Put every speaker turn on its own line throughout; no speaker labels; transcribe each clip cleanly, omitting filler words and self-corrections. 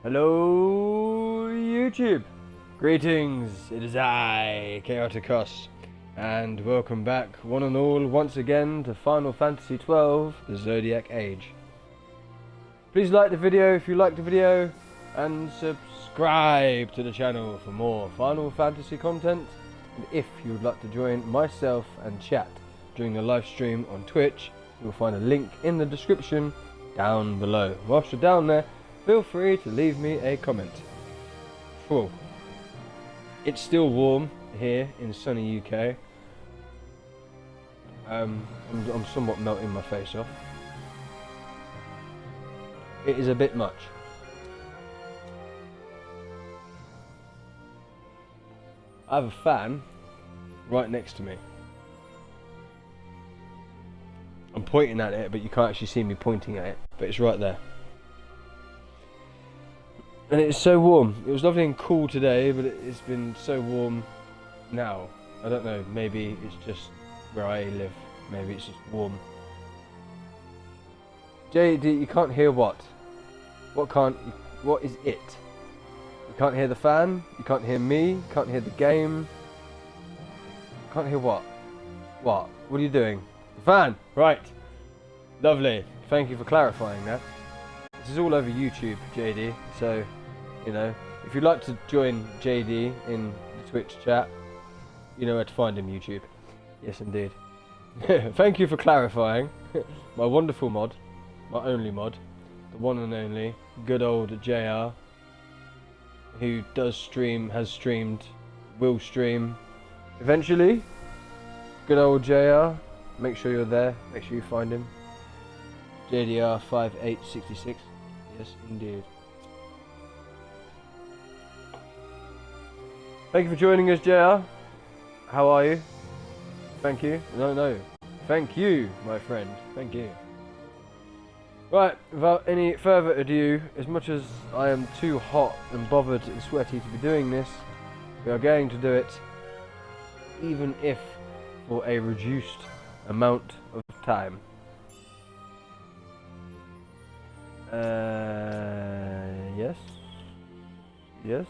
Hello YouTube! Greetings, it is I, Chaoticos, and welcome back one and all once again to Final Fantasy XII, the Zodiac Age. Please like the video if you liked the video, and subscribe to the channel for more Final Fantasy content. And if you would like to join myself and chat during the live stream on Twitch, you will find a link in the description down below. Whilst you're down there, feel free to leave me a comment. Whoa. It's still warm here in sunny UK. I'm somewhat melting my face off. It is a bit much. I have a fan right next to me. I'm pointing at it, but you can't actually see me pointing at it, but it's right there. And it's so warm. It was lovely and cool today, but it's been so warm now. I don't know, maybe it's just where I live. Maybe it's just warm. JD, you can't hear what? What is it? You can't hear the fan, you can't hear me, you can't hear the game. You can't hear what? What are you doing? The fan! Right. Lovely. Thank you for clarifying that. This is all over YouTube, JD, so you know, if you'd like to join JD in the Twitch chat, you know where to find him, YouTube. Yes, indeed. Thank you for clarifying. My wonderful mod, my only mod, the one and only, good old JR, who does stream, has streamed, will stream, eventually. Good old JR, make sure you're there, make sure you find him. JDR5866, yes, indeed. Thank you for joining us, JR. How are you? Thank you. No. Thank you, my friend. Thank you. Right, without any further ado, as much as I am too hot and bothered and sweaty to be doing this, we are going to do it, even if for a reduced amount of time. Yes. Yes.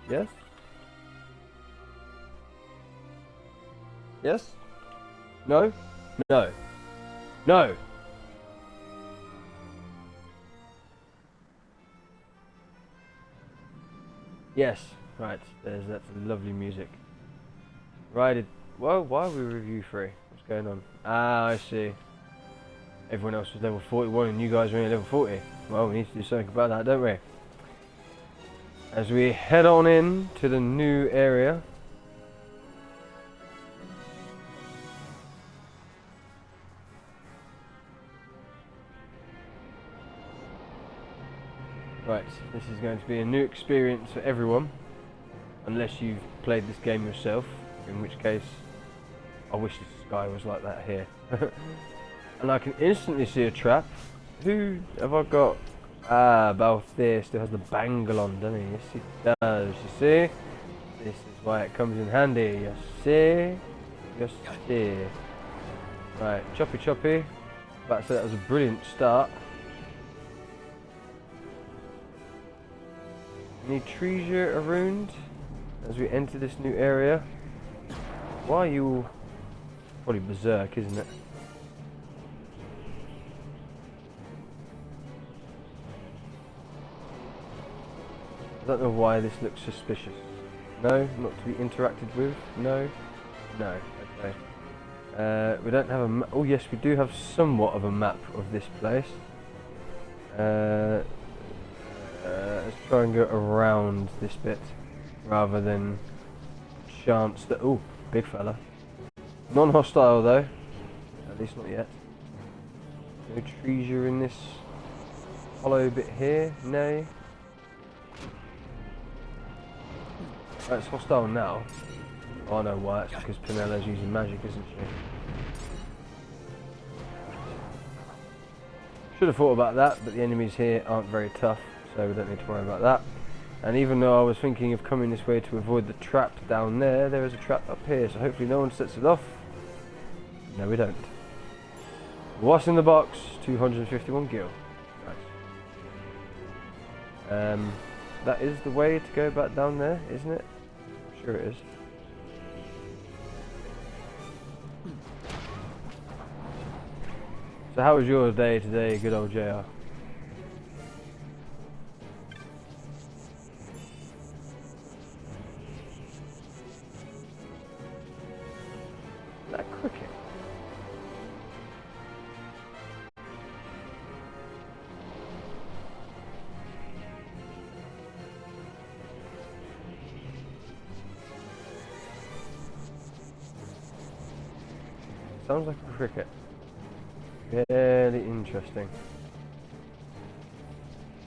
Yes. Yes? No? No. No! Yes. Right, that's lovely music. Right, well, why are we review free? What's going on? Ah, I see. Everyone else was level 41 and you guys are only level 40. Well, we need to do something about that, don't we? As we head on in to the new area. Right, this is going to be a new experience for everyone, unless you've played this game yourself, in which case I wish the sky was like that here. And I can instantly see a trap. Who have I got? Ah, Balthier still has the bangle on, doesn't he? Yes, he does. You see? This is why it comes in handy. You see? You see? Right, choppy. About to say that was a brilliant start. Any treasure around as we enter this new area? Why are you all probably berserk, isn't it? I don't know why this looks suspicious. No, not to be interacted with. No. Okay. We don't have a map. Oh yes, we do have somewhat of a map of this place. Let's try and go around this bit rather than chance that. Oh, big fella. Non-hostile though. At least not yet. No treasure in this hollow bit here. No. Right, it's hostile now. Oh, I know why. It's because Penella's using magic, isn't she? Should have thought about that, but the enemies here aren't very tough, so we don't need to worry about that. And even though I was thinking of coming this way to avoid the trap down there, there is a trap up here, so hopefully no one sets it off. No, we don't. What's in the box? 251 gil. Nice. That is the way to go back down there, isn't it? I'm sure it is. So how was your day today, good old JR? That cricket. Sounds like a cricket. Very interesting.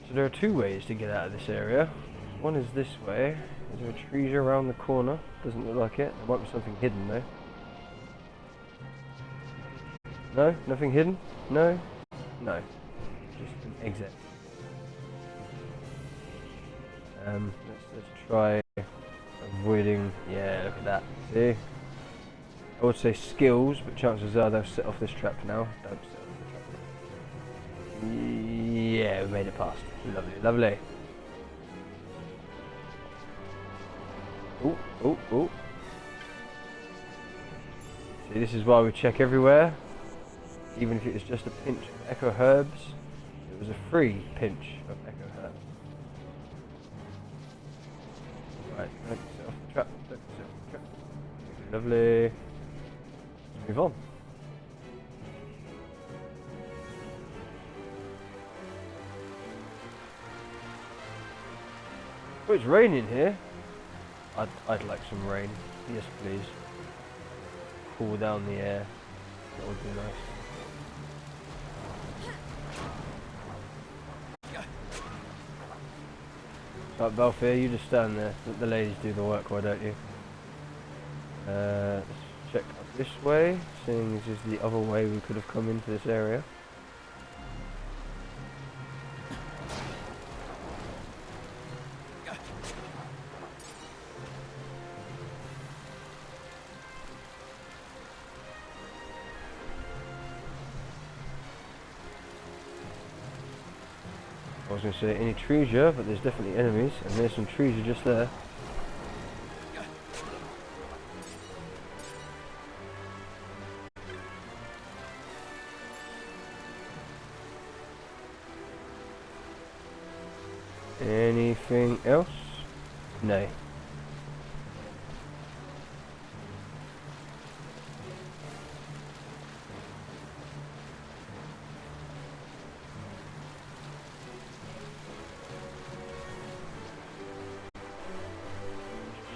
So there are two ways to get out of this area. One is this way. Is there a tree around the corner? Doesn't look like it. There might be something hidden though. No? Nothing hidden? No? No. Just an exit. Let's try avoiding. Yeah, look at that. See? I would say skills, but chances are they'll set off this trap now. Don't set off the trap. Yeah, we made it past. Lovely, lovely. Oh, oh, oh. See, this is why we check everywhere. Even if it was just a pinch of Echo Herbs, it was a free pinch of Echo Herbs. Right, don't set off the trap, don't set off the trap. Lovely. Let's move on. Oh, it's raining here. I'd like some rain. Yes, please. Cool down the air. That would be nice. Right, Belfair, you just stand there. Let the ladies do the work, why don't you? Let's check up this way, seeing this is the other way we could have come into this area. I was going to say any trees here, but there's definitely enemies, and there's some trees just there. Anything else? No.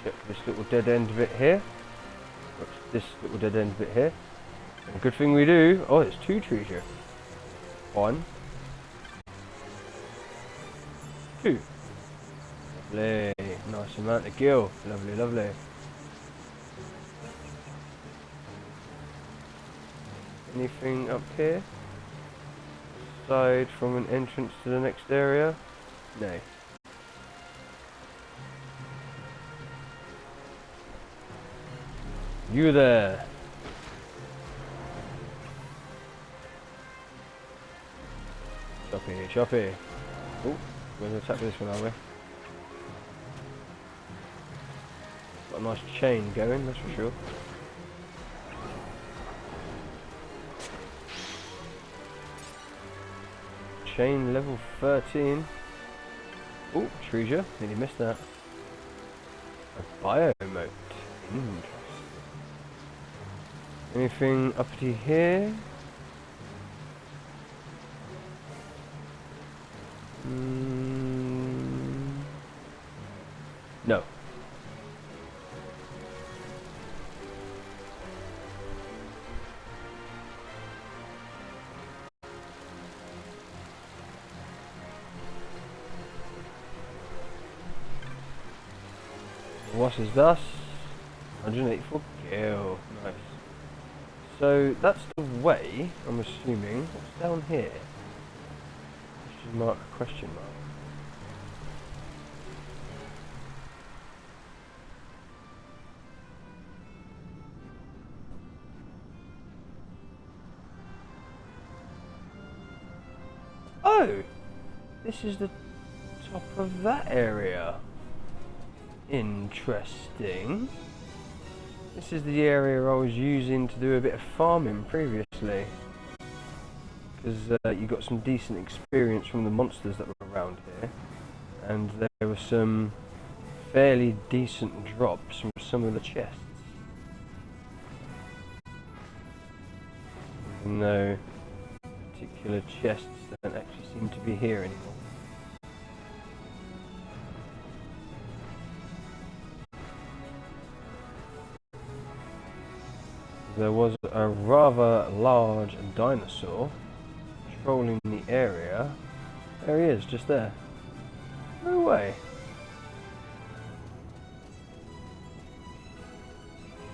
Check this little dead end bit here. What's this little dead end bit here? And a good thing we do. Oh, there's two trees here. One. Two. Lovely. Nice amount of gill. Lovely, lovely. Anything up here? Aside from an entrance to the next area? No. You there. Choppy, choppy. Oh, we're going to attack this one, are we? Got a nice chain going, that's for sure. Chain level 13. Oh, treasure. Nearly missed that. A biomote. Interesting. Anything uppity here? No. What is this? 184 gil. Nice. So that's the way, I'm assuming. What's down here? Question mark, question mark. Oh! This is the top of that area. Interesting. This is the area I was using to do a bit of farming previously. Because you got some decent experience from the monsters that were around here. And there were some fairly decent drops from some of the chests. Even though particular chests don't actually seem to be here anymore. There was a rather large dinosaur patrolling the area. There he is, just there. No way.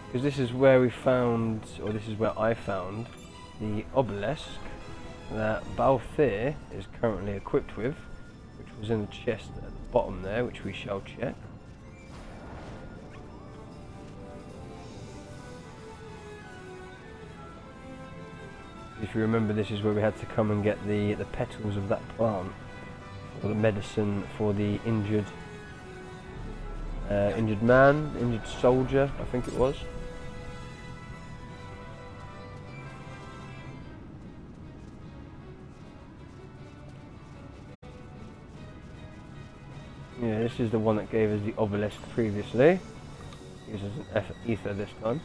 Because this is where we found, or this is where I found, the obelisk that Balthier is currently equipped with, which was in the chest at the bottom there, which we shall check. If you remember, this is where we had to come and get the petals of that plant for the medicine for the injured man, injured soldier, I think it was. Yeah, this is the one that gave us the obelisk previously. Uses an ether this time.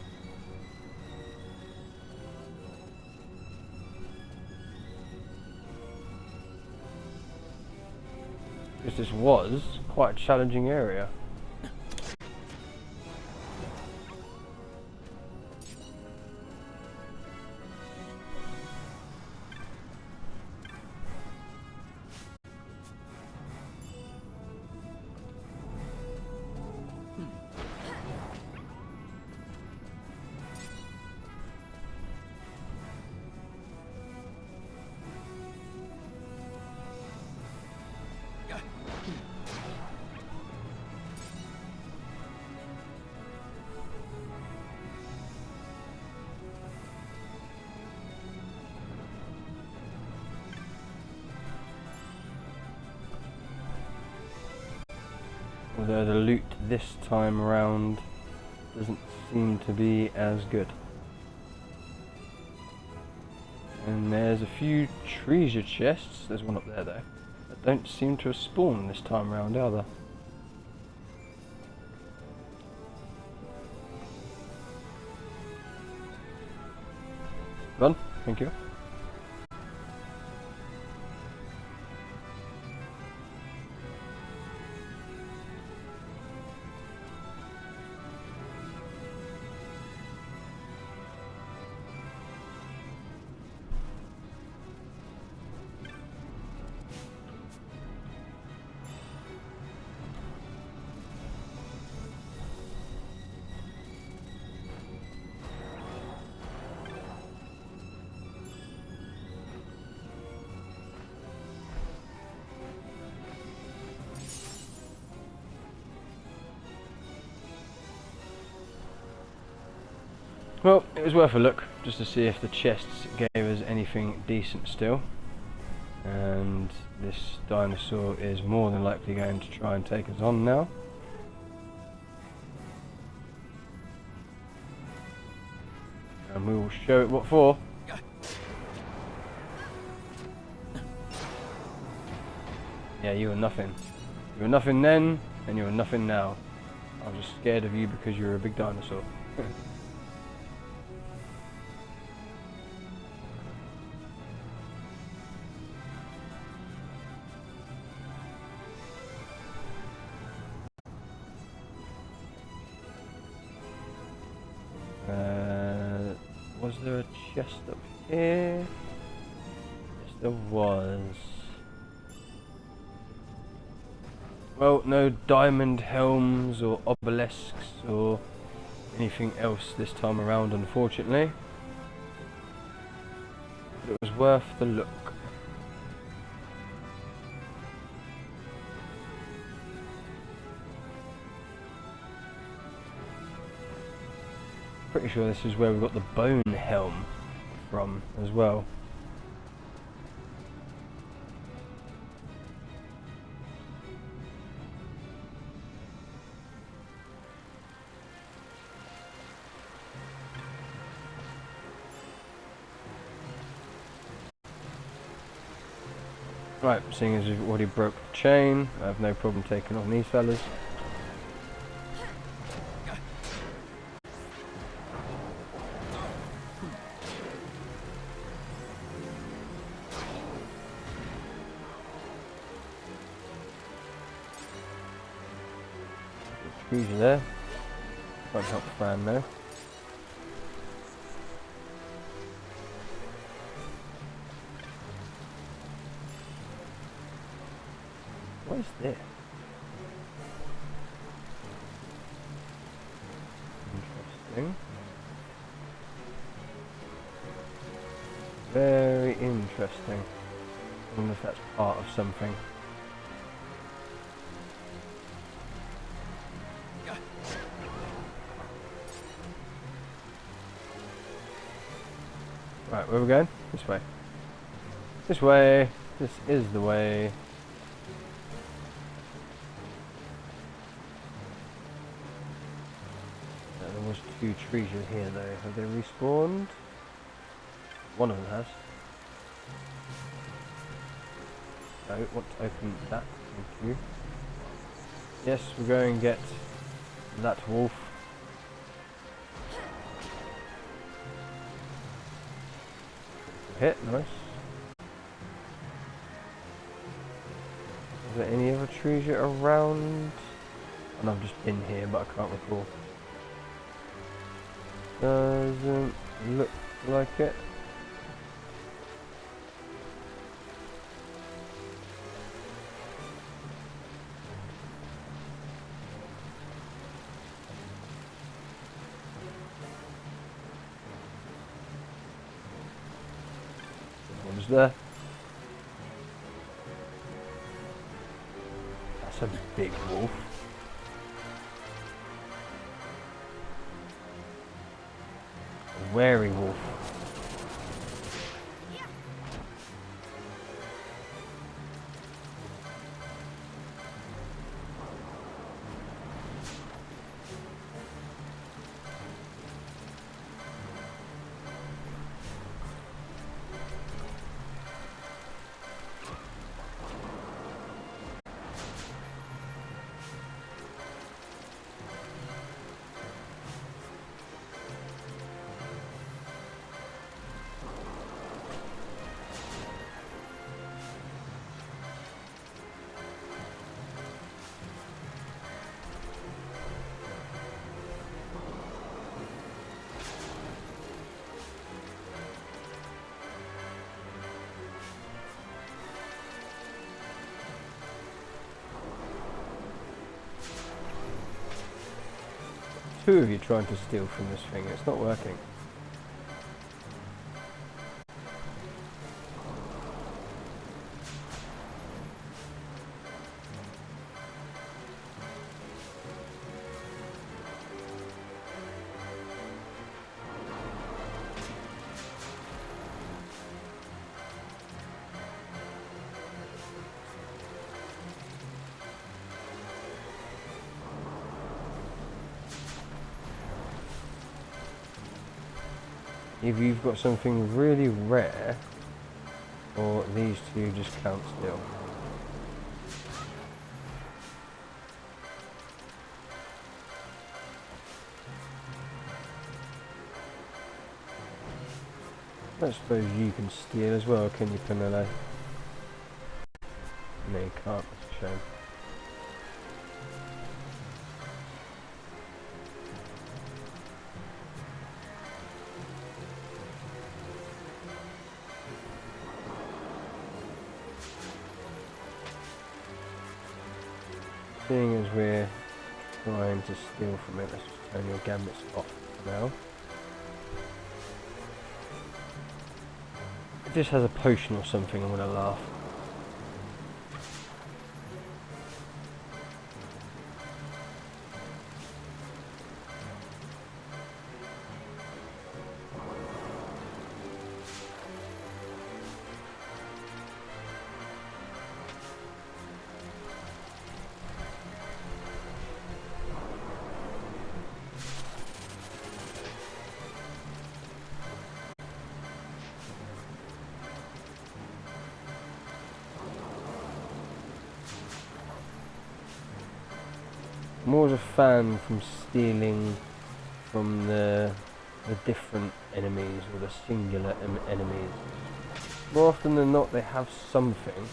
Because this was quite a challenging area. Although the loot this time around doesn't seem to be as good. And there's a few treasure chests, there's one up there though, that don't seem to have spawned this time around either. Run, thank you. Well, it was worth a look, just to see if the chests gave us anything decent still. And this dinosaur is more than likely going to try and take us on now. And we will show it what for. Yeah, you were nothing. You were nothing then, and you were nothing now. I was just scared of you because you were a big dinosaur. Was there a chest up here? Yes, there was. Well, no diamond helms or obelisks or anything else this time around, unfortunately. But it was worth the look. Pretty sure this is where we got the bone helm from as well. Right, seeing as we've already broke the chain, I have no problem taking on these fellas. Trees are there. Won't help Fran now. What is this? Interesting. Very interesting. I wonder if that's part of something. Right, where are we going? This way. This way. This is the way. There was 2 treasures here though. Have they respawned? One of them has. I don't want to open that. Thank you. Yes, we're going to get that wolf. Hit, nice. Is there any other treasure around? And I've just been here, but I can't recall. Doesn't look like it. What is there? That's a big wolf. A wary wolf. Two of you trying to steal from this thing, it's not working. Either you've got something really rare, or these two just can't steal. I don't suppose you can steal as well, can you, Penelope? No, you can't, that's a shame. Seeing as we're trying to steal from it, let's just turn your gambits off for now. If this has a potion or something, I'm gonna laugh. More as a fan from stealing from the different enemies or the singular enemies. More often than not, they have something.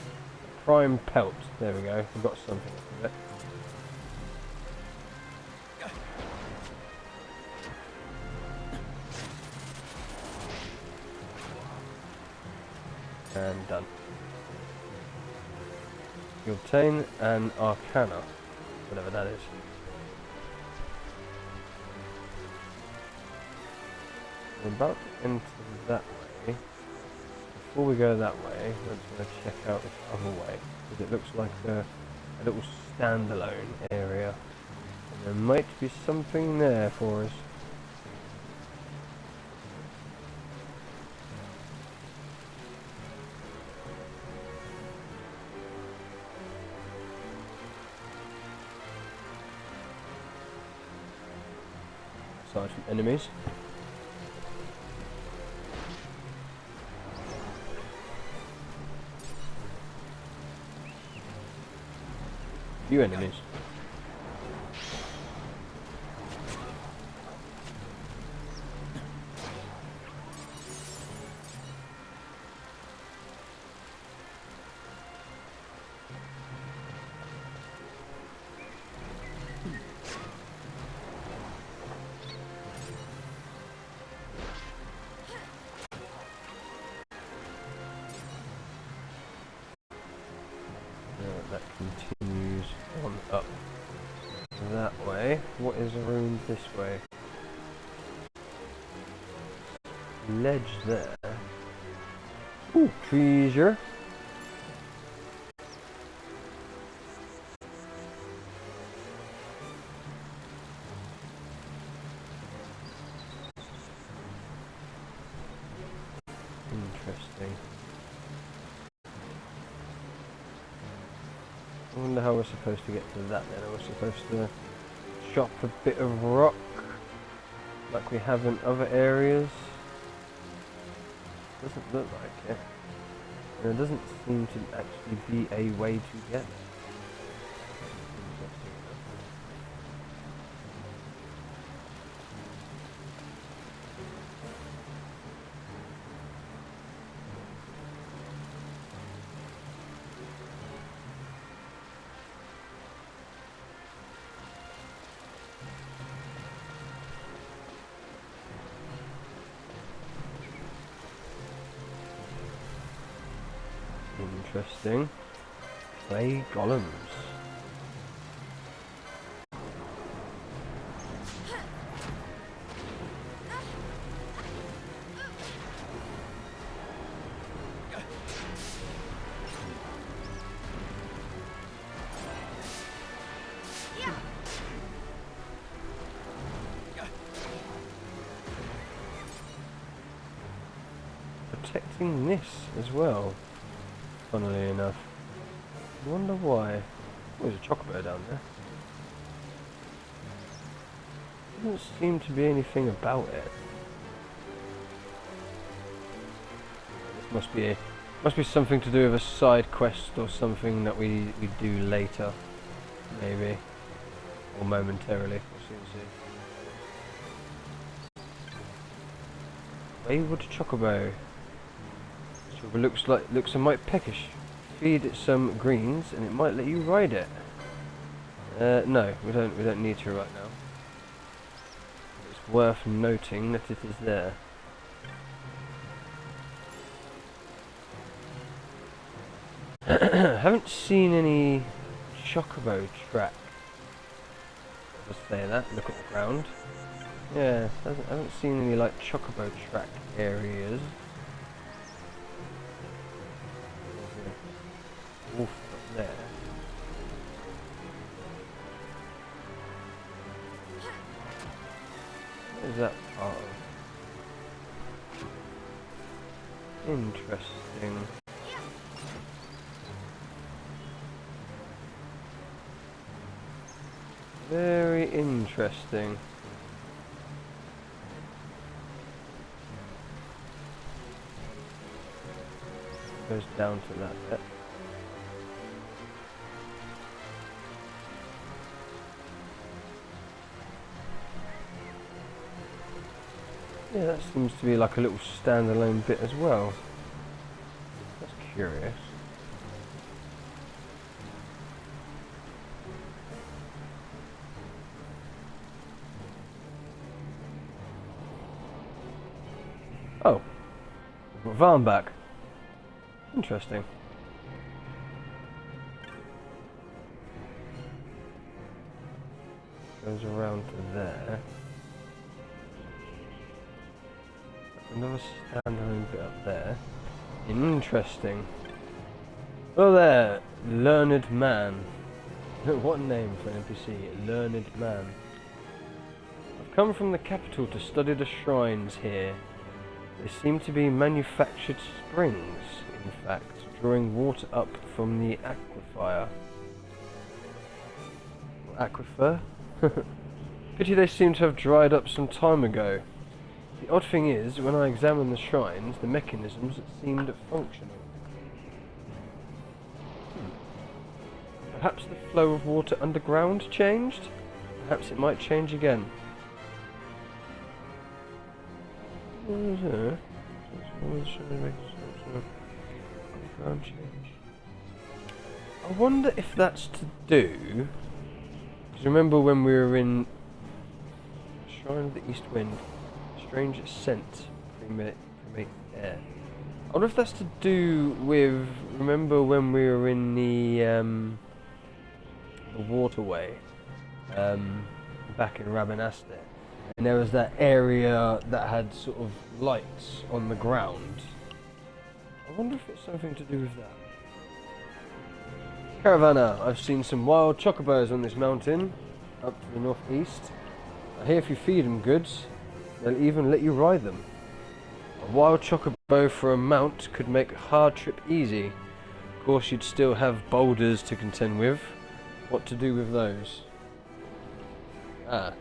Prime pelt. There we go. We've got something with it. And done. You obtain an Arcana, whatever that is. We're about to enter that way. Before we go that way, let's going to check out this other way, because it looks like a little standalone area. And there might be something there for us. Aside from enemies. Few enemies. That continues on up that way. What is around this way? Ledge there. Ooh, treasure. Interesting. I wonder how we're supposed to get to that then. Are we supposed to chop a bit of rock like we have in other areas? Doesn't look like it. And there doesn't seem to actually be a way to get there. Interesting. Clay golems. Protecting this as well. Funnily enough. I wonder why. Oh, there's a chocobo down there. Doesn't seem to be anything about it. This must be something to do with a side quest or something that we do later. Maybe. Or momentarily. We'll see. Wayward chocobo. Looks a mite peckish. Feed it some greens and it might let you ride it. No, we don't need to right now. It's worth noting that it is there. Haven't seen any chocobo track. Just say that. Look at the ground. Yeah, I haven't seen any like chocobo track areas. Wolf up there. What is that part of? Interesting. Very interesting. Goes down to that bit. Yeah, that seems to be like a little standalone bit as well. That's curious. Oh, we've got Varn back. Interesting. Goes around to there. Another standalone bit up there. Interesting. Oh there, Learned Man. What a name for an NPC, Learned Man. I've come from the capital to study the shrines here. They seem to be manufactured springs, in fact, drawing water up from the aquifer. Aquifer? Pity they seem to have dried up some time ago. The odd thing is, when I examined the shrines, the mechanisms seemed functional. Perhaps the flow of water underground changed? Perhaps it might change again. I wonder if that's to do... Because remember when we were in Shrine of the East Wind, strange scent permeates air. I wonder if that's to do with... Remember when we were in the waterway back in Rabanastre, and there was that area that had sort of lights on the ground. I wonder if it's something to do with that. Caravana, I've seen some wild chocobos on this mountain, up to the northeast. I hear if you feed them goods, they'll even let you ride them. A wild chocobo for a mount could make a hard trip easy. Of course you'd still have boulders to contend with. What to do with those? Ah,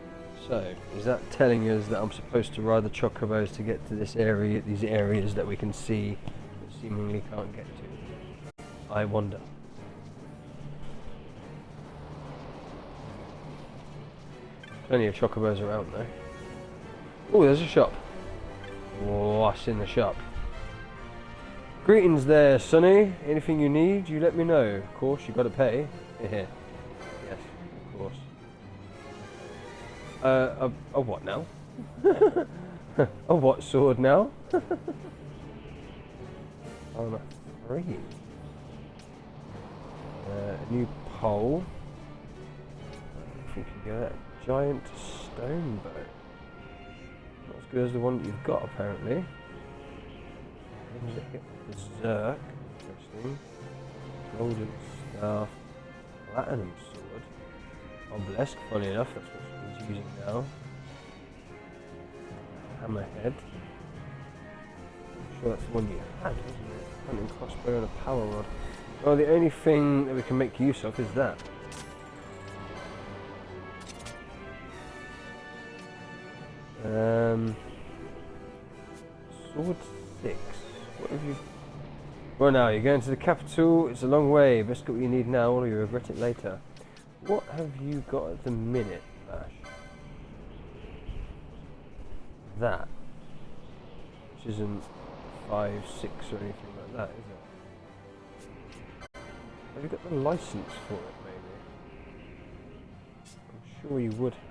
so is that telling us that I'm supposed to ride the chocobos to get to this area, these areas that we can see but seemingly can't get to? I wonder. Plenty of chocobos around though. Oh, there's a shop. What's in the shop? Greetings there, Sonny. Anything you need, you let me know. Of course, you gotta pay. Yes, of course. A what now? A what sword now? Armor 3. A new pole. I think you get that. Giant stone bow. Not as good as the one that you've got, apparently. Berserk. Interesting. Golden staff. Platinum sword. Obelisk, funny enough, that's what she's using now. Hammerhead. I'm sure that's the one you had, wasn't it? Hunting crossbow and a power rod. Well, the only thing that we can make use of is that. Sword 6. What have you... Well now, you're going to the capital, it's a long way. Best get what you need now or you regret it later. What have you got at the minute, Vash? That. Which isn't 5, 6 or anything like that, is it? Have you got the license for it, maybe? I'm sure you would have.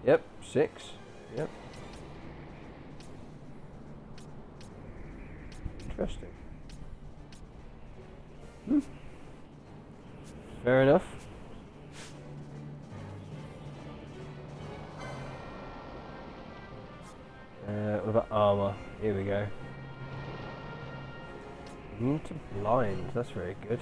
Yep, 6. Yep. Interesting. Fair enough. What about armor? Here we go. Immune to blind. That's very good.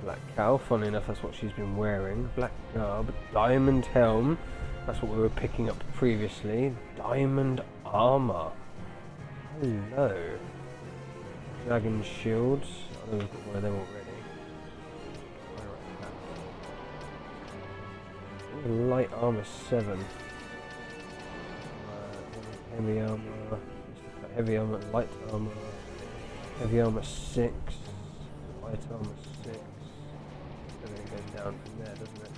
Black cow. Funny enough, that's what she's been wearing. Black garb. Diamond helm. That's what we were picking up previously. Diamond armor. Hello. Dragon shields. I know we've got one of them already. Light armor 7. Heavy armor. Heavy armor, light armor. Heavy armor 6. Light armor 6. And then it goes down from there, doesn't it?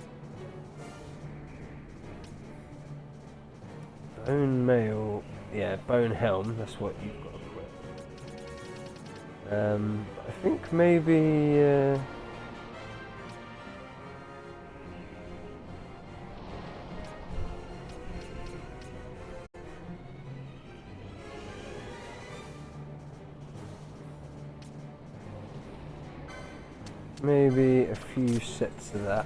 Bone mail. Yeah, bone helm. That's what you've got to equip. I think maybe. Maybe a few sets of that.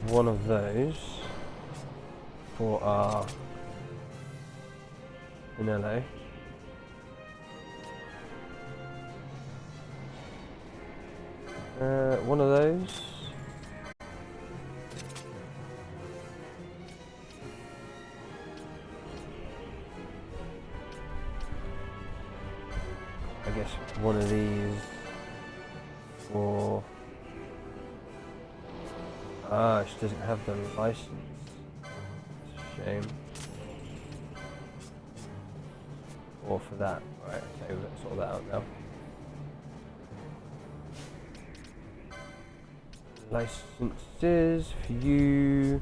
One of those for our Vanilla. One of those. I guess one of these for... Ah, she doesn't have the license. It's a shame. Or for that. Right, okay, let's sort that out now. Licenses for you,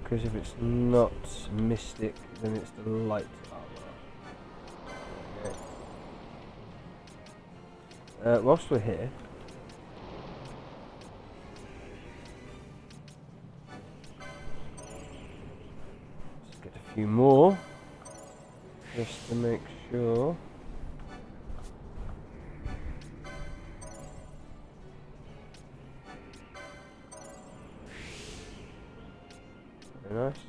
because if it's not Mystic, then it's the light armor. Okay. Whilst we're here, let's get a few more, just to make sure. Very nice.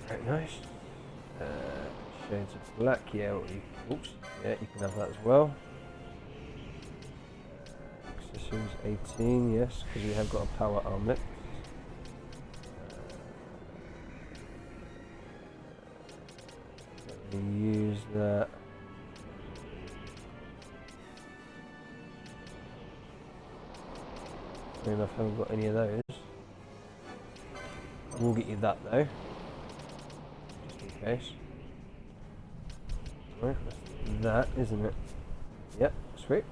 Very nice. Shades of black, yeah. Oops, yeah, you can have that as well. Accessories 18, yes, because we have got a power armlet. Let me use that. Fair enough, I haven't got any of those. I will get you that though, just in case. Right, that's that, isn't it? Yep, sweet.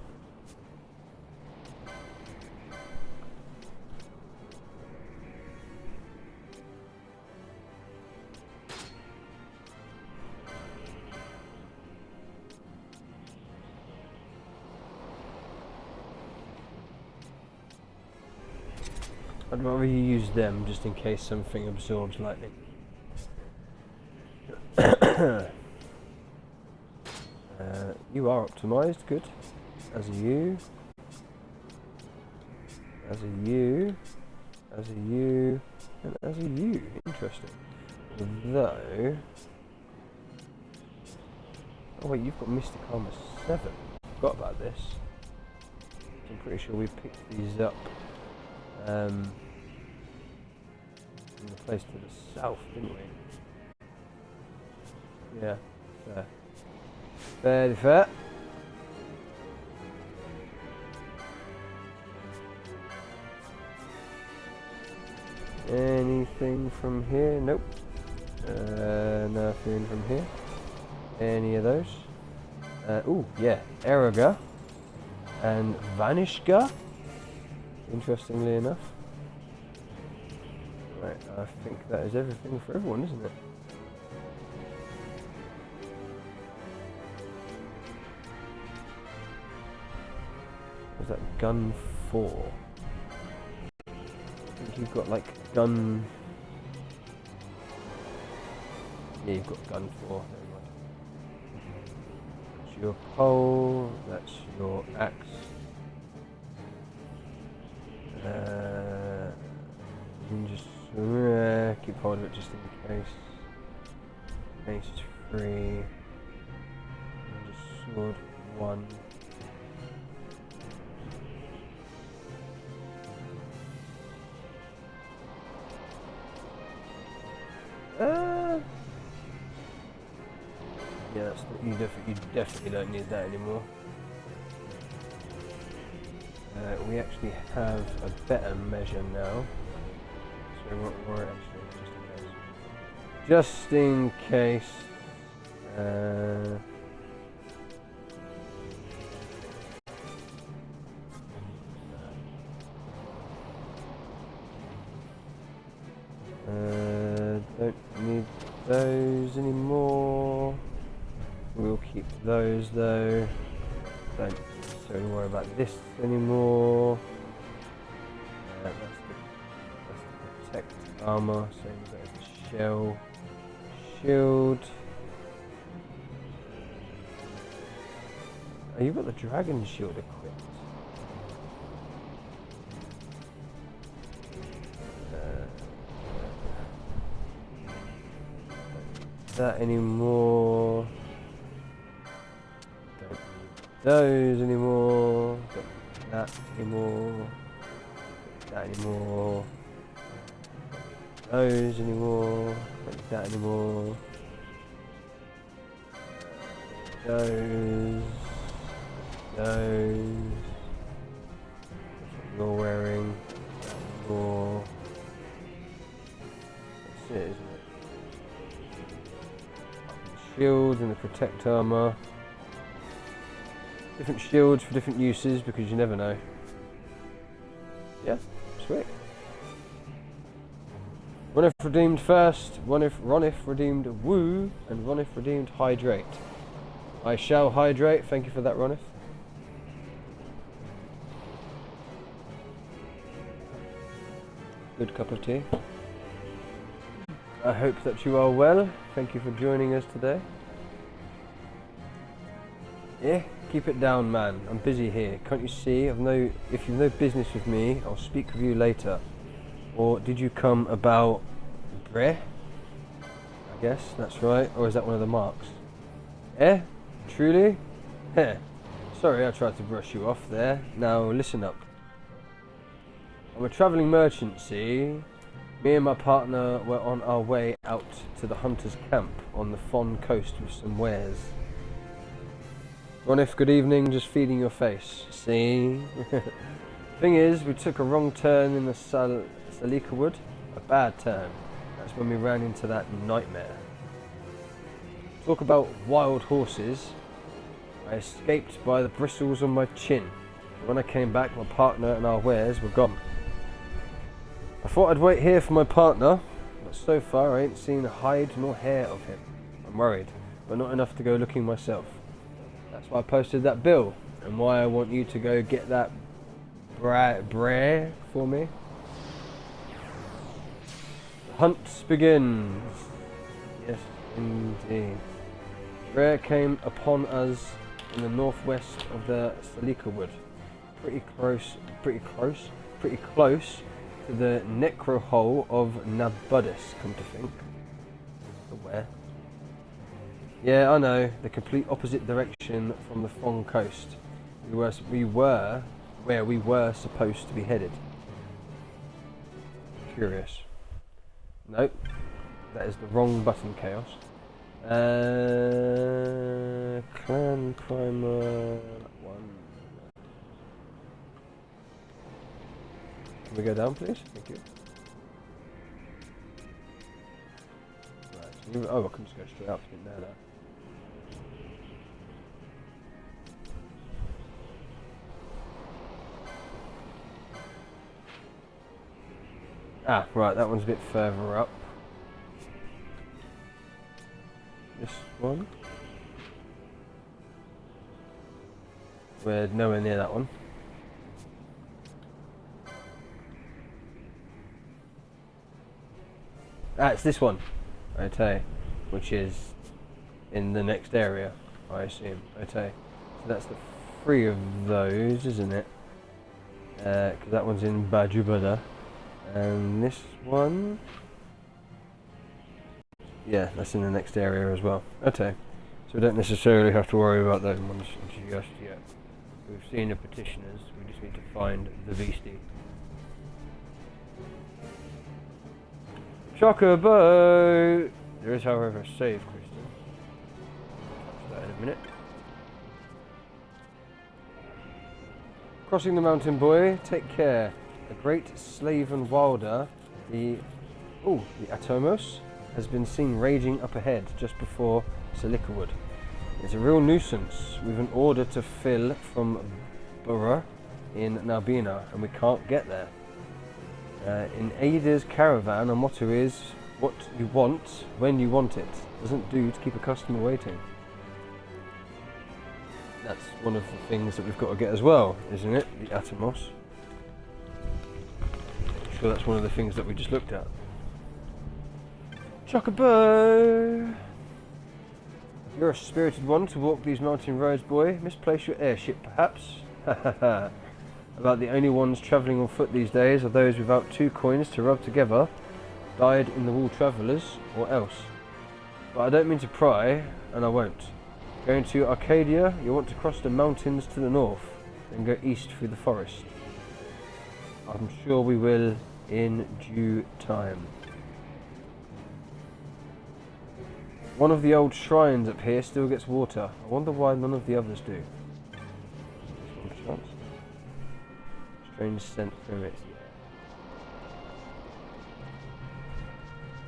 I'd rather you use them just in case something absorbs lightning. You are optimized, good. As are you. As are you. As are you. And as are you. Interesting. Although... Oh wait, you've got Mystic Armor 7. Forgot about this. I'm pretty sure we picked these up in the place to the south, didn't we? Yeah, fair. Fairly fair. Anything from here? Nope. Nothing from here. Any of those? Ooh, yeah. Eraga and Vanishga. Interestingly enough. Right, I think that is everything for everyone, isn't it? What's that gun for? I think you've got like gun... Yeah, you've got gun for. Never mind. That's your pole, that's your axe. You can just keep hold of it just in case. Ace 3. And just sword 1. Yeah, that's you definitely don't need that anymore. We actually have a better measure now, so we won't worry actually, just in case. just in case. Don't need those anymore. We'll keep those though. Don't necessarily worry about this anymore. That's the protect armor, same as that as the shell. Shield. Oh, you've got the dragon shield equipped. That anymore. Don't need those anymore. Don't need that anymore. That anymore. Don't need those anymore. Don't need that anymore. Those. Those. That's what you're wearing. More. That's it, isn't it? Shield and the protect armor. Different shields for different uses because you never know. Yeah, sweet. Ronif redeemed first, Ronif redeemed woo, and Ronif redeemed hydrate. I shall hydrate, thank you for that, Ronif. Good cup of tea. I hope that you are well. Thank you for joining us today. Yeah, keep it down, man. I'm busy here. Can't you see? If you've no business with me, I'll speak with you later. Or did you come about Bre? I guess that's right. Or is that one of the marks? Eh? Truly? Heh. Sorry, I tried to brush you off there. Now listen up. I'm a travelling merchant, see? Me and my partner were on our way out to the hunter's camp on the Fon coast with some wares. Ronif, good evening, just feeding your face. See? Thing is, we took a wrong turn in the Salika Wood. A bad turn. That's when we ran into that nightmare. Talk about wild horses. I escaped by the bristles on my chin. When I came back, my partner and our wares were gone. I thought I'd wait here for my partner, but so far I ain't seen a hide nor hair of him. I'm worried, but not enough to go looking myself. That's why I posted that bill, and why I want you to go get that Bre for me. The hunt begins. Yes, indeed. Bre came upon us in the northwest of the Salika Wood. Pretty close to the necro hole of Nabudis, come to think. But where? Yeah, I know, the complete opposite direction from the Fon coast. We were where we were supposed to be headed. Curious. Nope, that is the wrong button, Chaos. Clan Primer 1. Can we go down, please? Thank you. Right, oh, I can just go straight up. Didn't know that. Ah, right, that one's a bit further up. This one. We're nowhere near that one. Ah, it's this one, okay, which is in the next area, I assume. Okay, so that's the 3 of those, isn't it? Because that one's in Bajubada, and this one, yeah, that's in the next area as well. Okay, so we don't necessarily have to worry about those ones just yet. We've seen the petitioners, we just need to find the beastie. Chocobo! There is, however, a save, Kristen. Touch that in a minute. Crossing the mountain, boy. Take care. The great slave and wilder, the Atomos, has been seen raging up ahead just before Salicawood. It's a real nuisance. We've an order to fill from Borough in Narbina, and we can't get there. In Ada's caravan, our motto is what you want when you want it. Doesn't do to keep a customer waiting. That's one of the things that we've got to get as well, isn't it? The Atomos. I'm sure that's one of the things that we just looked at. Chocobo! If you're a spirited one to walk these mountain roads, boy, misplace your airship perhaps. Ha ha ha. About the only ones travelling on foot these days are those without 2 coins to rub together, dyed in the wool travellers, or else. But I don't mean to pry, and I won't. Going to Arcadia, you'll want to cross the mountains to the north, then go east through the forest. I'm sure we will in due time. One of the old shrines up here still gets water. I wonder why none of the others do. Strange scent from it.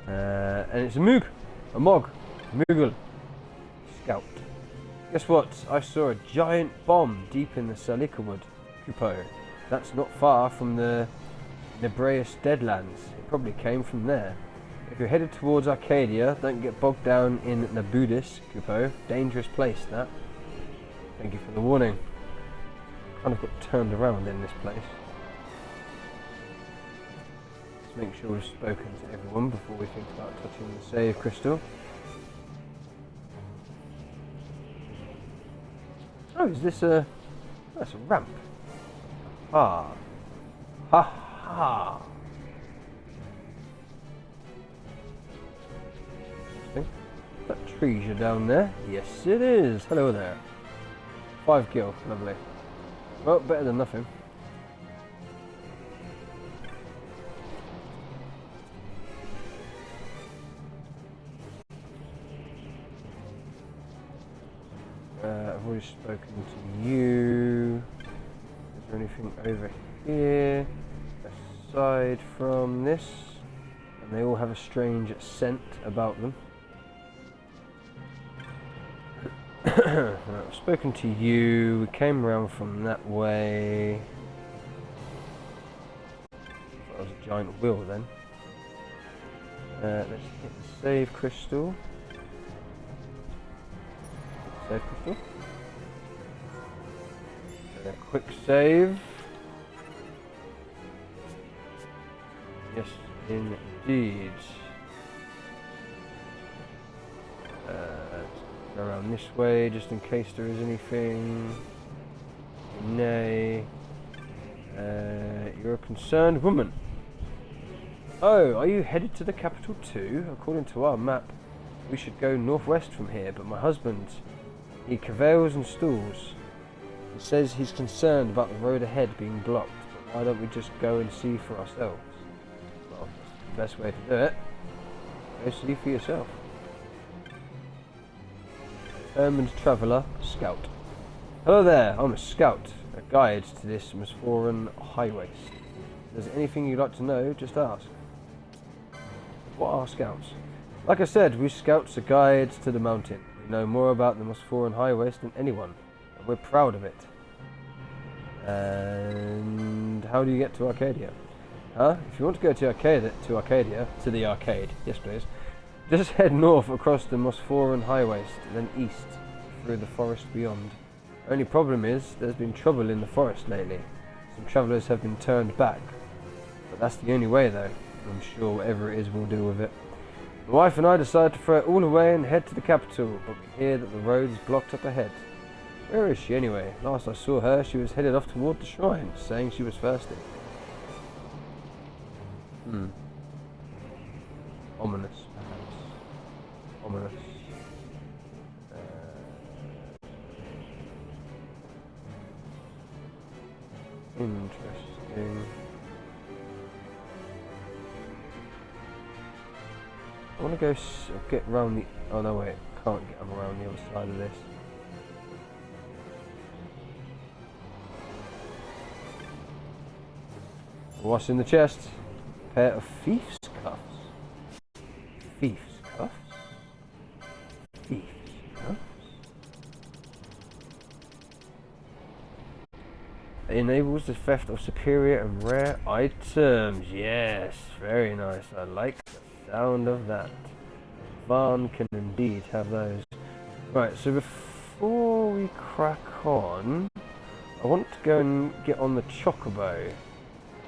And it's a Moog. A Mog. Moogle. Scout. Guess what? I saw a giant bomb deep in the Salicawood, Kupo. That's not far from the Nebraeus Deadlands. It probably came from there. If you're headed towards Arcadia, don't get bogged down in Nabudis, Kupo. Dangerous place, that. Thank you for the warning. Kind of got turned around in this place. Let's make sure we've spoken to everyone before we think about touching the save crystal. Oh, is this a... That's a ramp. Ha. Ha ha. Interesting. That treasure down there? Yes it is. Hello there. 5 gil. Lovely. Well, better than nothing. I've already spoken to you. Is there anything over here aside from this? And they all have a strange scent about them. I've spoken to you. We came around from that way. That was a giant wheel then. Let's hit the save crystal. Save crystal. Quick save. Yes, indeed. Go around this way just in case there is anything. Nay. You're a concerned woman. Oh, are you headed to the capital too? According to our map, we should go northwest from here, but my husband, he cavils and stalls. He says he's concerned about the road ahead being blocked, but why don't we just go and see for ourselves? Well, that's the best way to do it. Go see for yourself. Determined traveller, scout. Hello there, I'm a scout, a guide to this Mistforan high waste. If there's anything you'd like to know, just ask. What are scouts? Like I said, we scouts are guides to the mountain. We know more about the Mistforan high waste than anyone. We're proud of it. And how do you get to Arcadia? Huh? If you want to go to Arcadia, to the arcade, yes please, just head north across the Mistforan high waste, then east through the forest beyond. Only problem is, there's been trouble in the forest lately. Some travellers have been turned back. But that's the only way though. I'm sure whatever it is we'll deal with it. My wife and I decided to throw it all away and head to the capital, but we hear that the road is blocked up ahead. Where is she anyway? Last I saw her, she was headed off toward the shrine, saying she was thirsty. Ominous, perhaps. Ominous. Interesting. I want to go get round the... Oh no wait, can't get around the other side of this. What's in the chest? Pair of thief's cuffs. Thief's It enables the theft of superior and rare items. Yes, very nice. I like the sound of that. Vaan can indeed have those. Right, so before we crack on, I want to go and get on the Chocobo,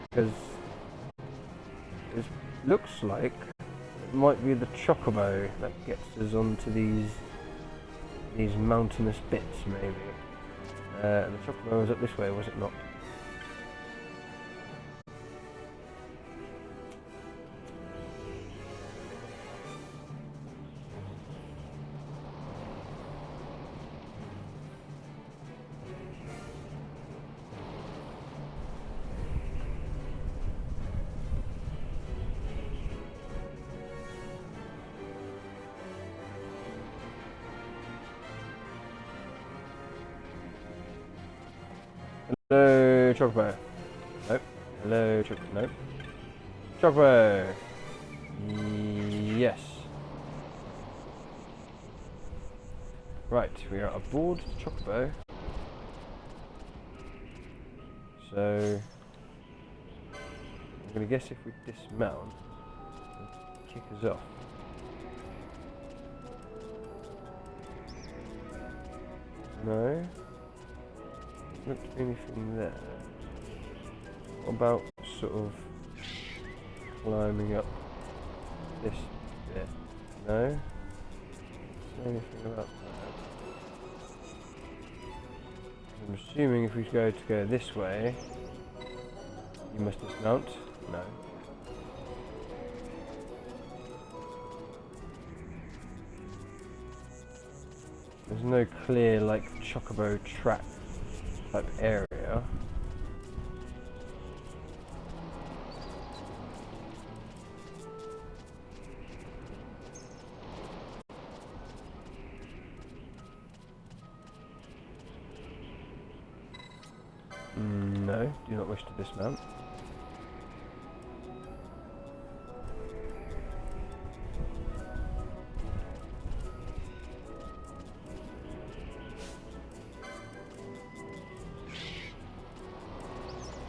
because it looks like it might be the Chocobo that gets us onto these mountainous bits, maybe. The Chocobo was up this way, was it not? Hello, Chocobo. Nope. Hello, nope. Chocobo. Yes. Right, we are aboard the Chocobo. So I'm gonna guess if we dismount, it'll kick us off. No. Not anything there. What about sort of climbing up this bit? No? Don't say anything about that. I'm assuming if we go this way, you must dismount. No. There's no clear like Chocobo track type area. No, do not wish to dismount.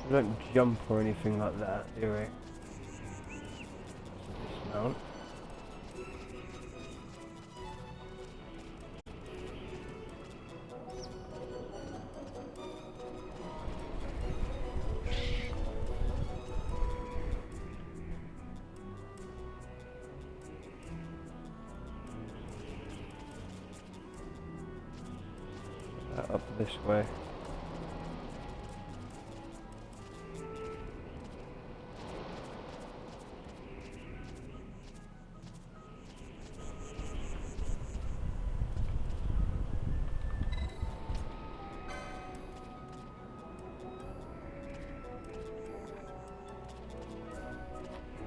We don't jump or anything like that, do we? Dismount. Up this way.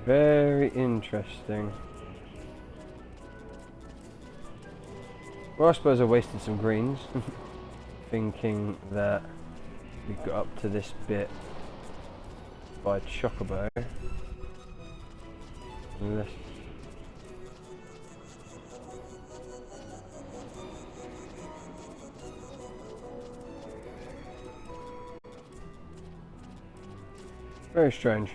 Very interesting. Well, I suppose I wasted some greens thinking that we got up to this bit by Chocobo. Unless very strange.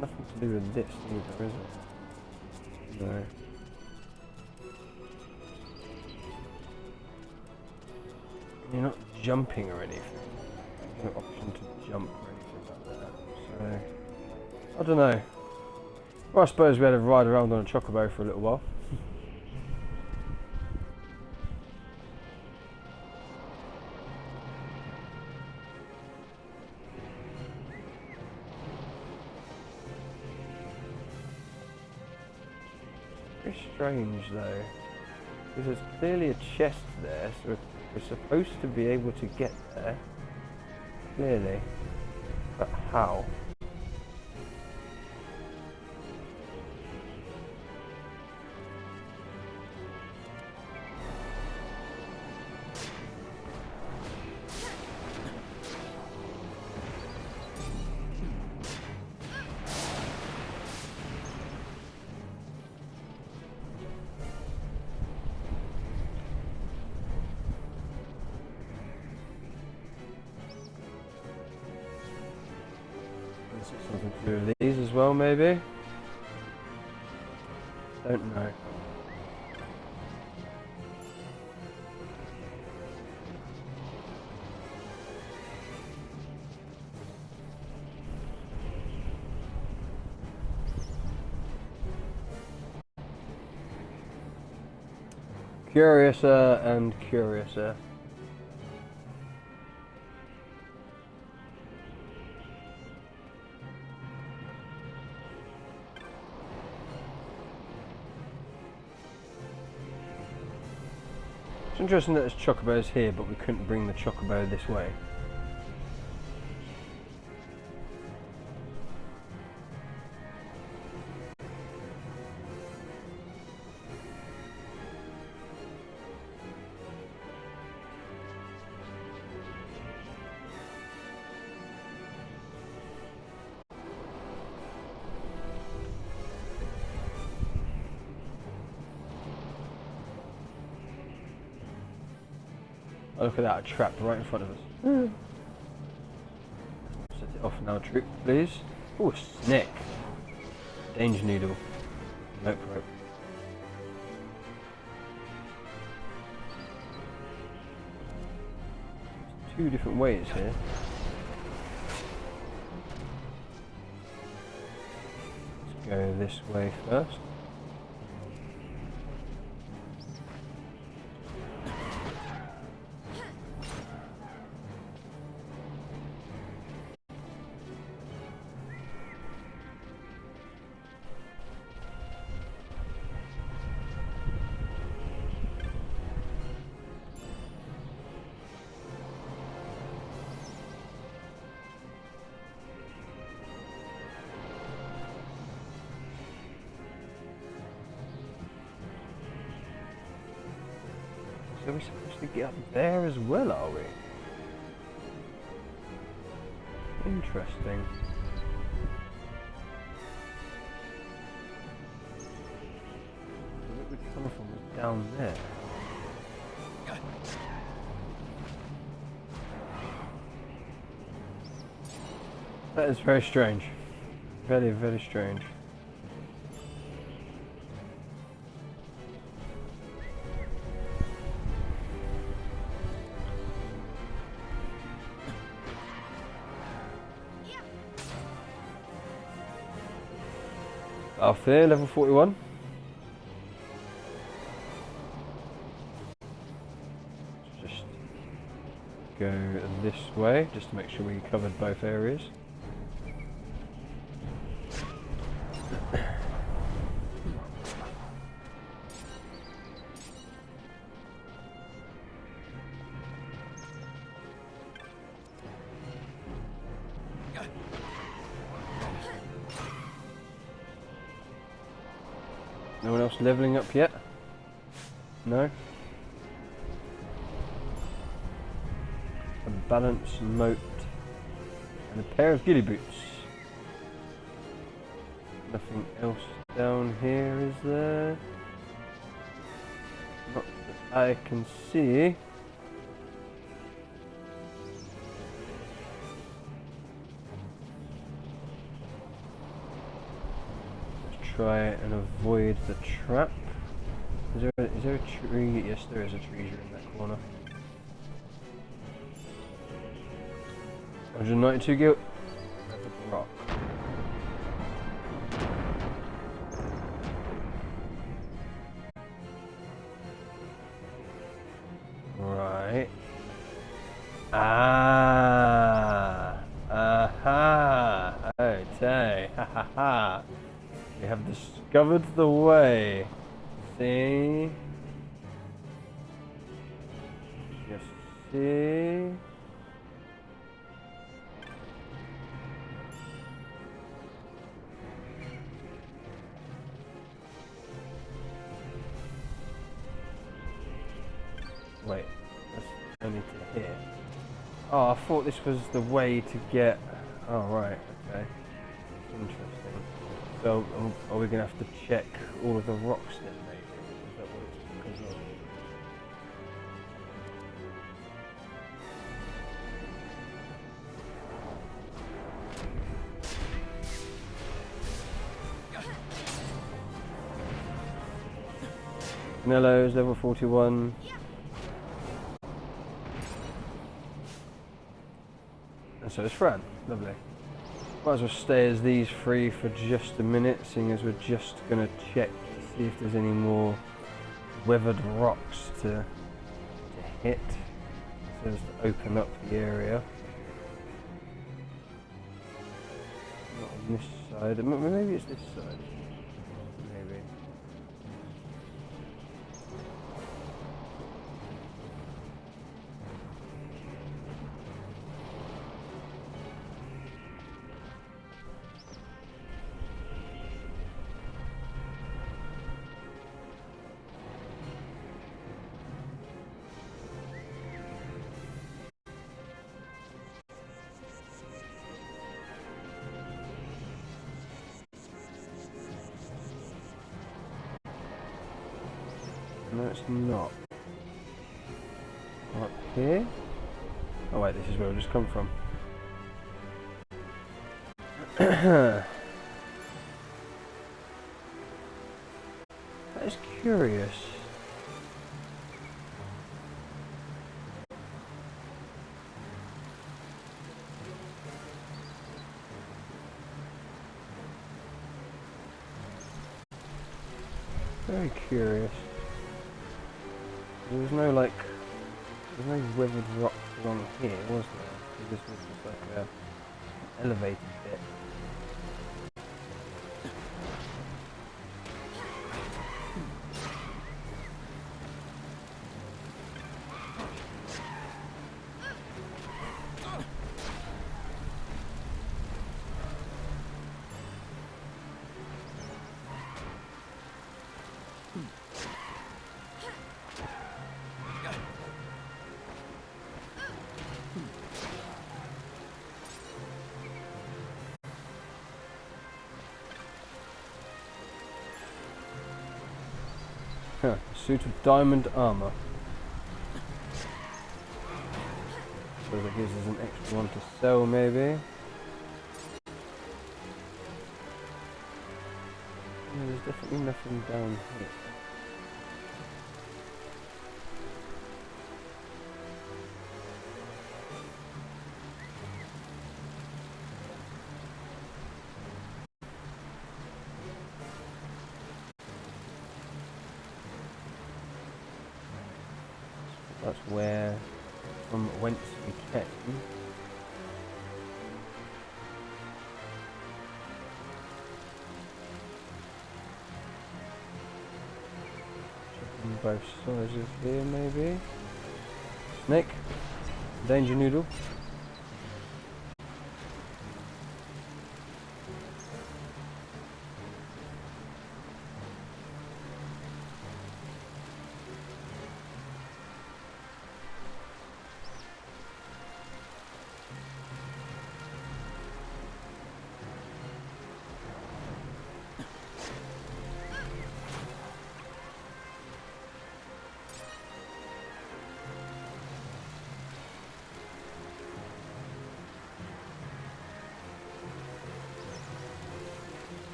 Nothing to do with this either, is it? No. You're not jumping or anything. There's no option to jump or anything like that. So I don't know. Well, I suppose we had to ride around on a Chocobo for a little while. Very strange though. Because there's clearly a chest there, so we're supposed to be able to get there. Clearly. But how? Something to do with these as well, maybe? Don't know. Curiouser and curiouser. It's interesting that there's chocobos here, but we couldn't bring the chocobo this way. Oh, look at that, a trap right in front of us. Set it off now, troop, please. Oh, a snake. Danger needle. Nope, rope. There's two different ways here. Let's go this way first. So we're supposed to get up there as well, are we? Interesting. Where we come from was down there. That is very strange. Very, very strange. Off there, level 41. Let's just go this way, just to make sure we covered both areas. No one else leveling up yet? No? A balanced moat and a pair of ghillie boots. Nothing else down here, is there? Not that I can see. Try and avoid the trap. Is there a tree? Yes, there is a tree here in that corner. 192 gil. Rock. Right. Ah. Aha. Okay. Ha ha ha. We have discovered the way. See? see. Wait, that's only to here. Oh, I thought this was the way to get... Oh, right, okay. Interesting. So, are we going to have to check all of the rocks then, maybe? Is that what it's because of? Nello's level 41. And so is Fran. Lovely. Might as well stay as these three for just a minute, seeing as we're just going to check to see if there's any more weathered rocks to hit, so as to open up the area. Not on this side. Maybe it's this side. Maybe. No, it's not. Up here? Oh wait, this is where we just come from. That is curious. Very curious. There was no like, there's no weathered rocks along here, was there? This was just like a elevated bit. Huh, a suit of diamond armor. So that gives us an extra one to sell, maybe. Yeah, there's definitely nothing down here. That's where, from whence we came. Checking both sides of here, maybe. Snake, danger noodle.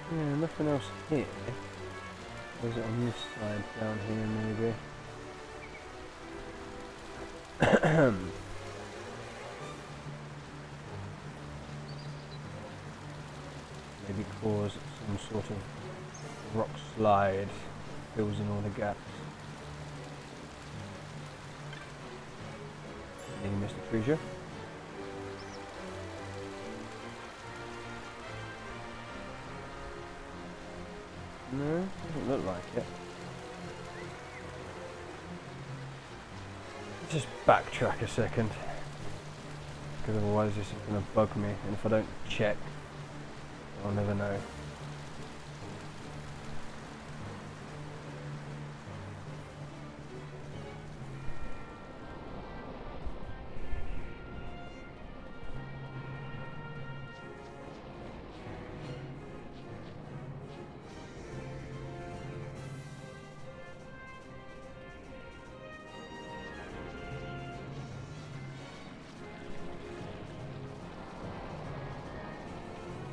Yeah, nothing else here. Or is it on this side down here, maybe? Maybe cause some sort of rock slide, fills in all the gaps. Any Mr. Treasure? No, doesn't look like it. Let's just backtrack a second, because otherwise this is going to bug me, and if I don't check, I'll never know.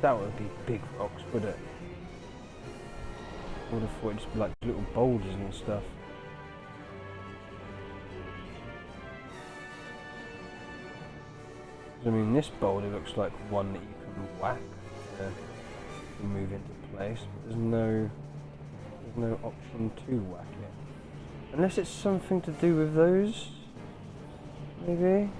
That would be big rocks, would it? I would have thought it'd just be like little boulders and stuff. I mean, this boulder looks like one that you can whack to move into place, but there's no option to whack it. Unless it's something to do with those, maybe?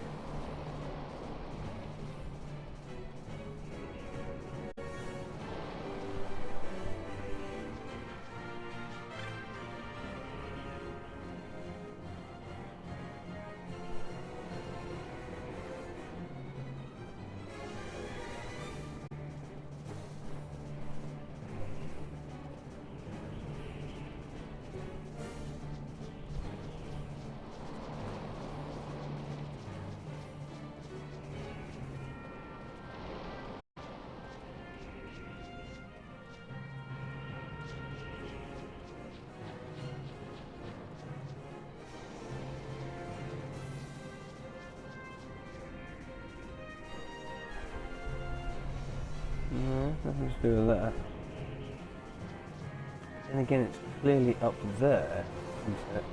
No, nothing to do with that. And again, it's clearly up there, isn't it?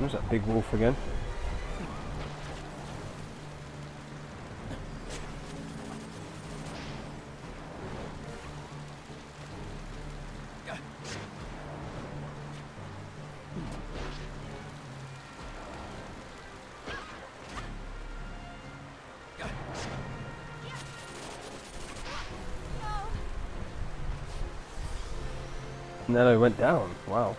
There's that big wolf again. Nello went down. Wow.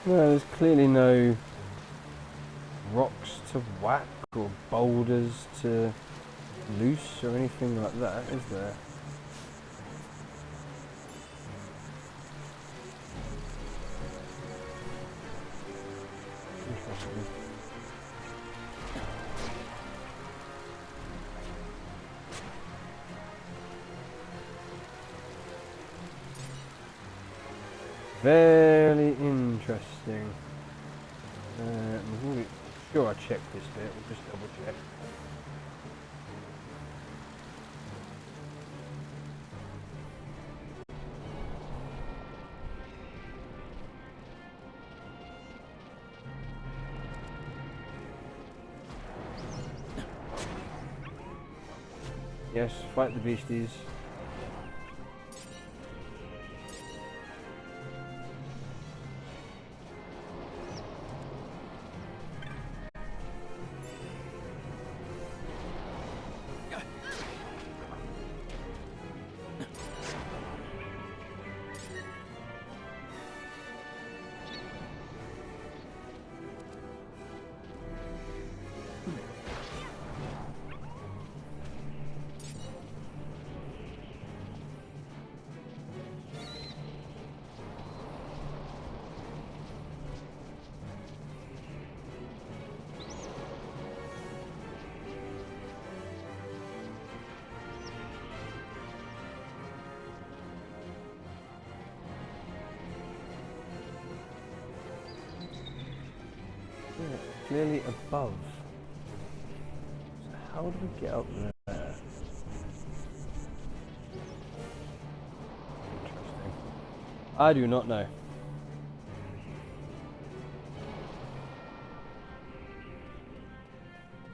No, there's clearly no rocks to whack or boulders to loose or anything like that, is there? Interesting. Very interesting. I'm sure I checked this bit, we'll just double check. Yes, fight the beasties. clearly above. So how do we get up there? Interesting. I do not know.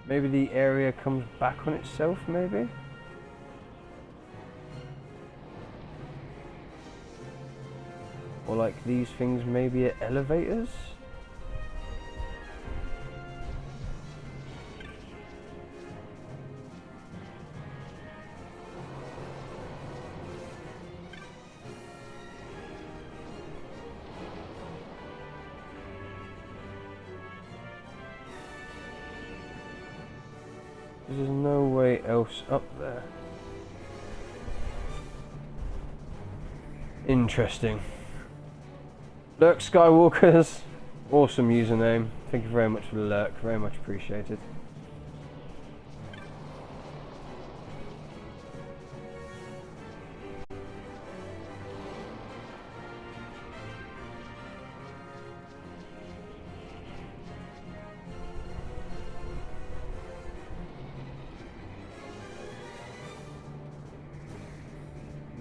Maybe the area comes back on itself, maybe? Or like these things maybe are elevators? There's no way else up there. Interesting. Lurk Skywalkers, awesome username. Thank you very much for the lurk, very much appreciated.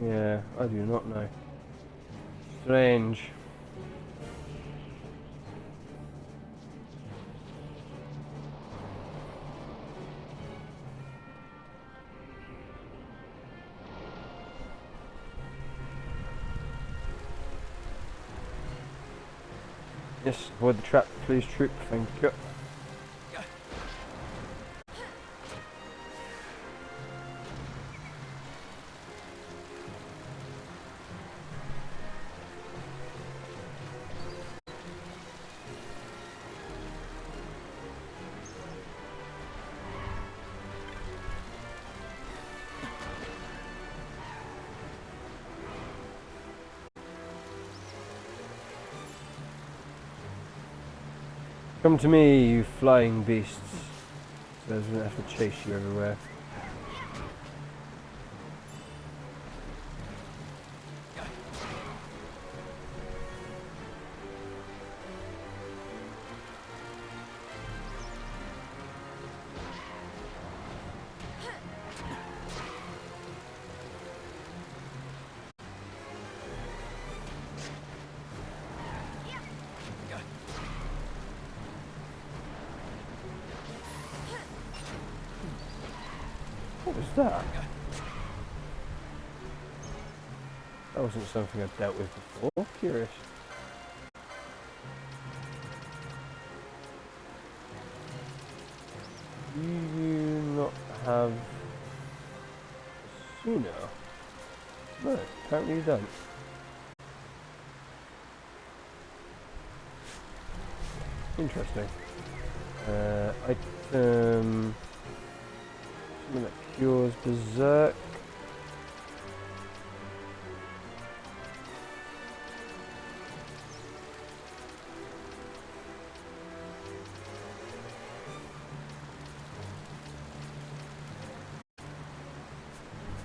Yeah, I do not know. Strange. Yes, avoid the trap, please, troop. Thank you. Come to me, you flying beasts. So I don't have to chase you everywhere. What was that? That wasn't something I've dealt with before. Curious. Do you not have Suna? No, apparently you don't. Interesting. Item... Something that cures berserk.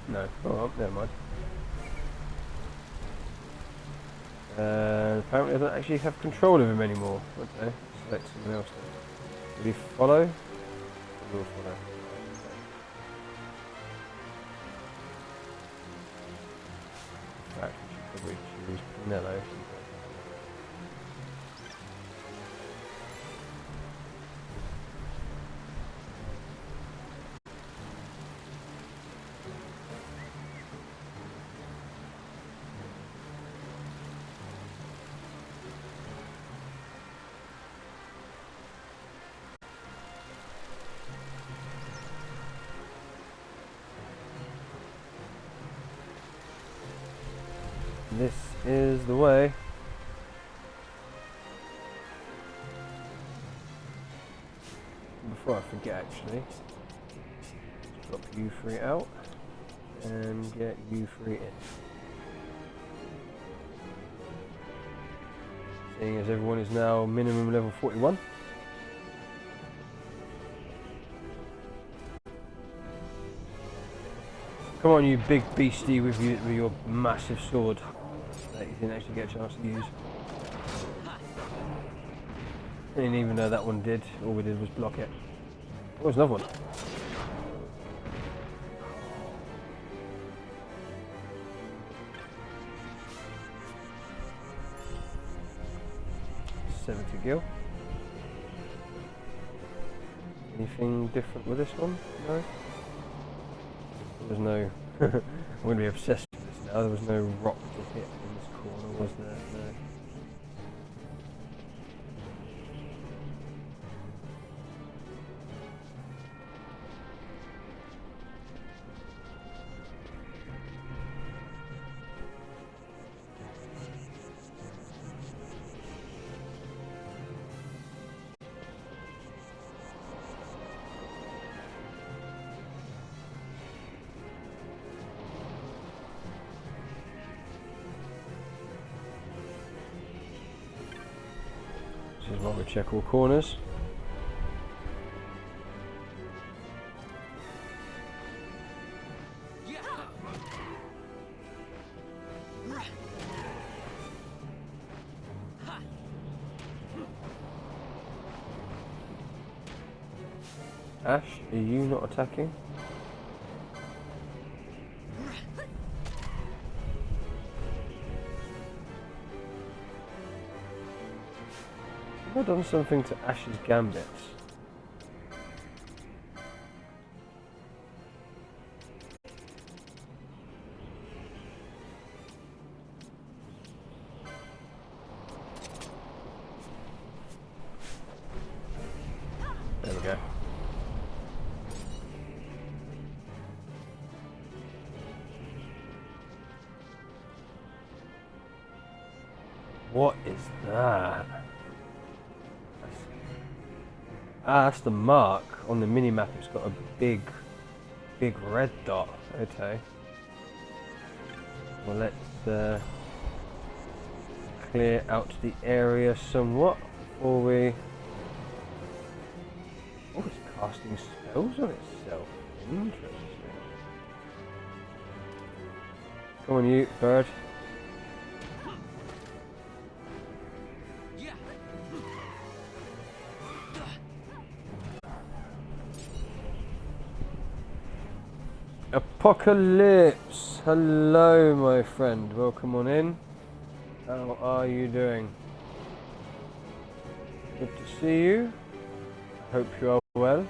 No. Oh, never mind. Apparently I don't actually have control of him anymore. Okay, select someone else then. Will he follow? He will follow. In fact, we should probably choose Pinello. This is the way. Before I forget, actually, drop you three out and get you three in. Seeing as everyone is now minimum level 41. Come on, you big beastie with your massive sword that you didn't actually get a chance to use. And even though that one did, all we did was block it. Oh, there's another one. $70 gil. Anything different with this one? No? There was no... I'm going to be obsessed with this now. There was no rock to hit in this corner, was there? No. This is why we check all corners. Ash, are you not attacking? Have I done something to Ash's gambits? There we go. What is that? That's the mark on the minimap. It's got a big red dot. Okay. Well, let's clear out the area somewhat before we... Oh, it's casting spells on itself. Interesting. Come on, you bird. Apocalypse! Hello, my friend. Welcome on in. How are you doing? Good to see you. I hope you are well.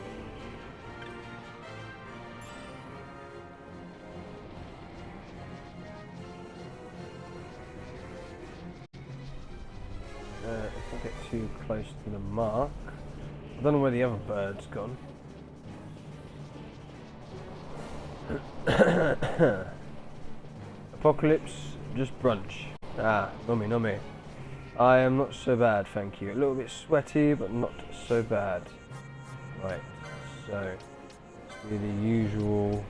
If I get too close to the mark, I don't know where the other bird's gone. Apocalypse, just brunch. Ah, nummy. I am not so bad, thank you. A little bit sweaty, but not so bad. Right, so let's do the usual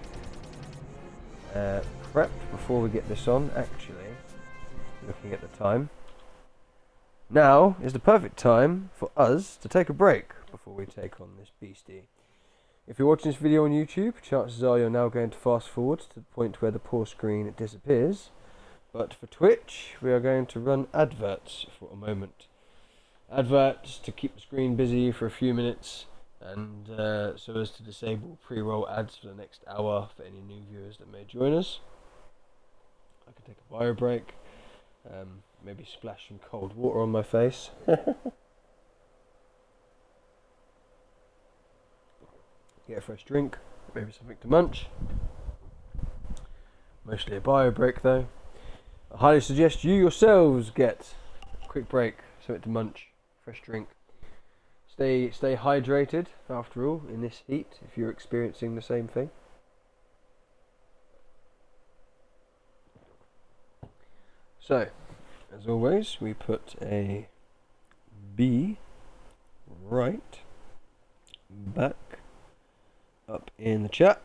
prep before we get this on. Actually, looking at the time, now is the perfect time for us to take a break before we take on this beastie. If you're watching this video on YouTube, chances are you're now going to fast forward to the point where the pause screen disappears. But for Twitch, we are going to run adverts for a moment. Adverts to keep the screen busy for a few minutes, and so as to disable pre-roll ads for the next hour for any new viewers that may join us. I can take a bio break, maybe splash some cold water on my face. Get a fresh drink, maybe something to munch. Mostly a bio break though. I highly suggest you yourselves get a quick break, something to munch, fresh drink. Stay hydrated after all in this heat if you're experiencing the same thing. So, as always, we put a B right back up in the chat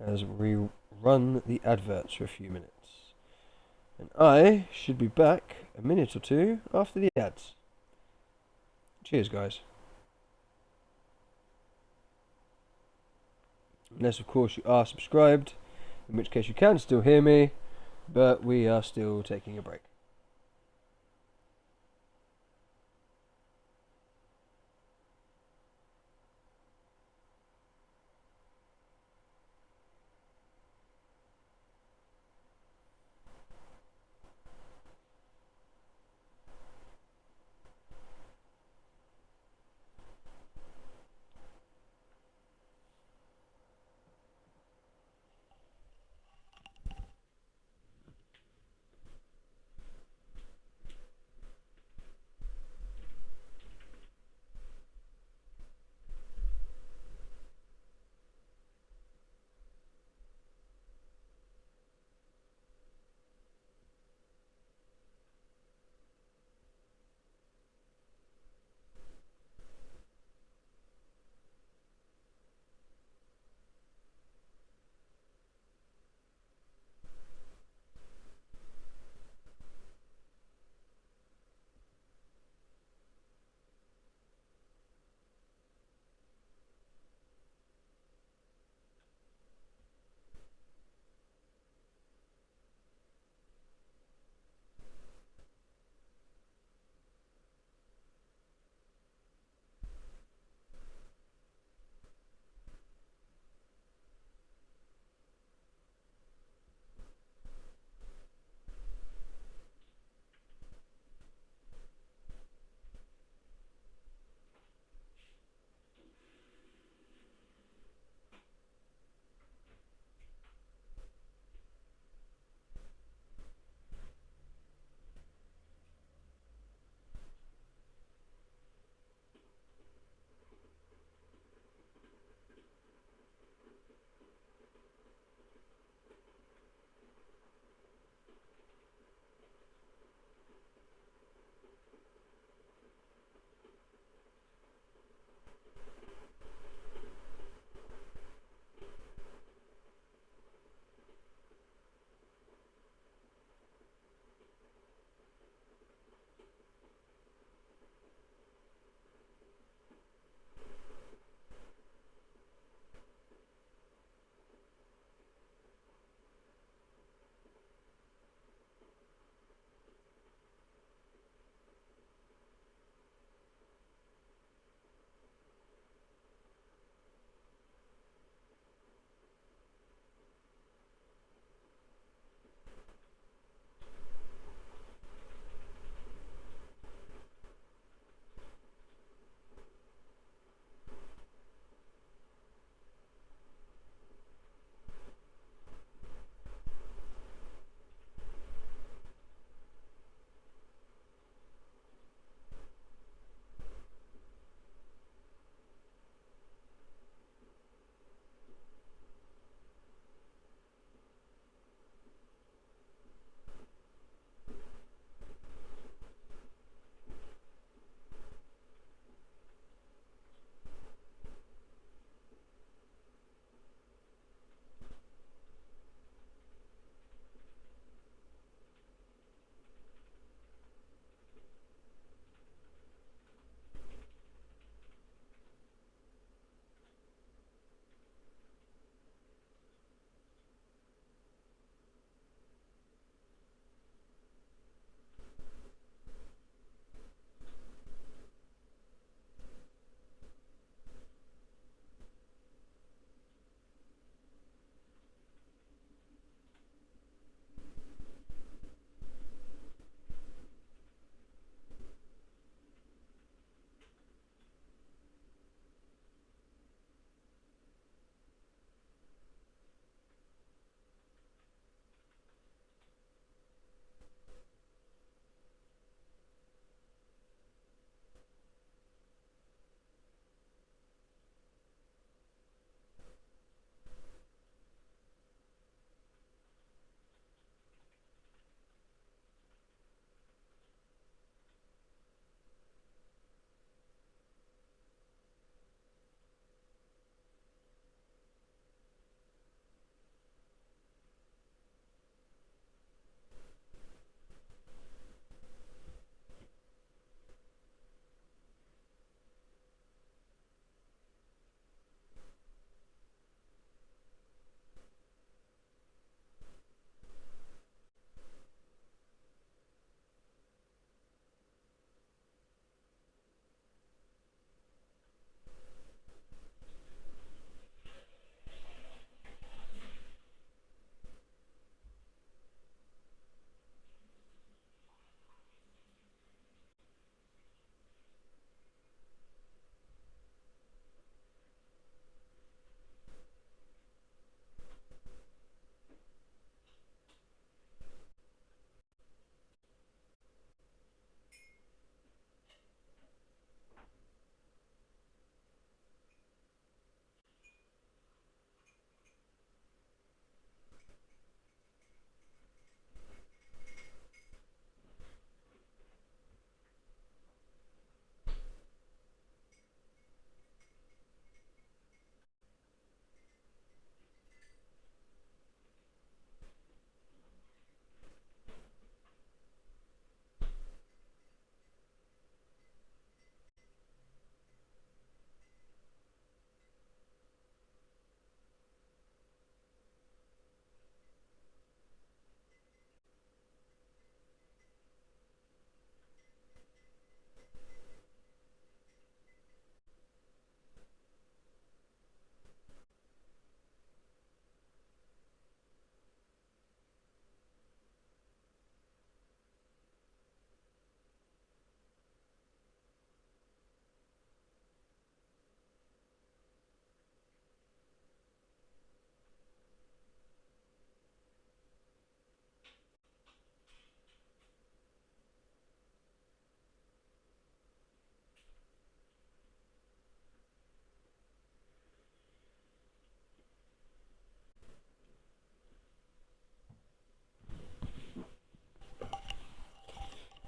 as we run the adverts for a few minutes. And I should be back a minute or two after the ads. Cheers, guys. Unless, of course, you are subscribed, in which case you can still hear me, but we are still taking a break.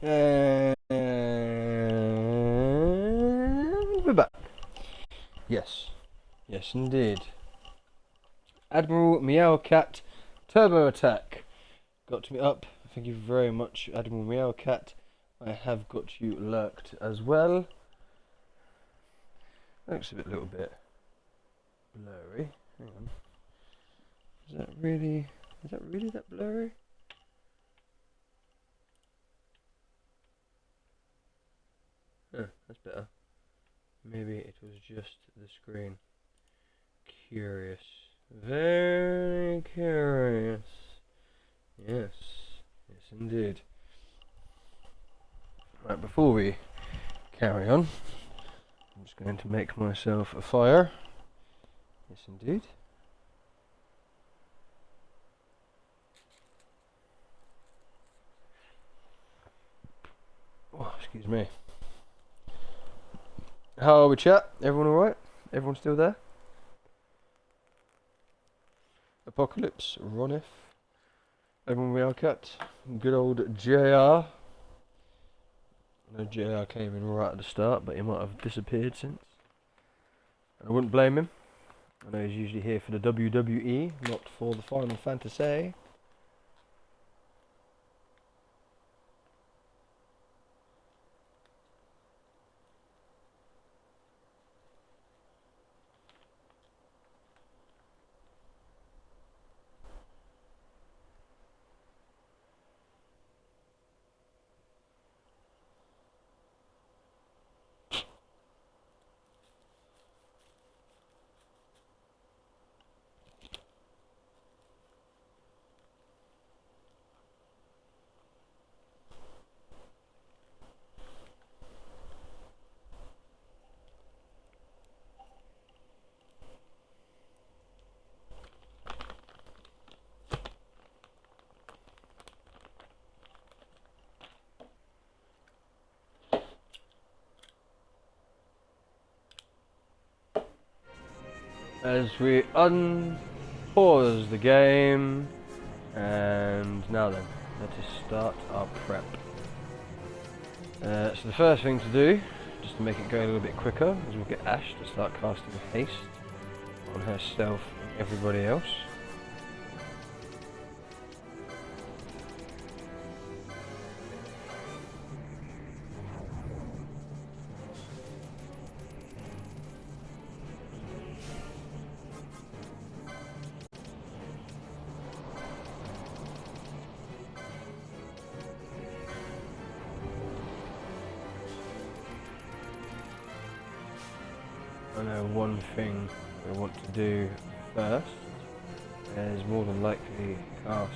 And we're back. Yes. Yes, indeed. Admiral Meowcat Turbo Attack. Got me up. Thank you very much, Admiral Meowcat. I have got you lurked as well. Looks a little bit blurry. Hang on. Is that really that blurry? That's better. Maybe it was just the screen. Curious. Very curious. Yes. Yes, indeed. Right, before we carry on, I'm just going to make myself a fire. Yes, indeed. Oh, excuse me. How are we, chat? Everyone alright? Everyone still there? Apocalypse, Ronif, everyone Meowcat, good old JR. I know JR came in right at the start, but he might have disappeared since. I wouldn't blame him. I know he's usually here for the WWE, not for the Final Fantasy. As we unpause the game, and now then, let us start our prep. So the first thing to do, just to make it go a little bit quicker, is we'll get Ash to start casting haste on herself and everybody else. I know one thing I want to do first is more than likely cast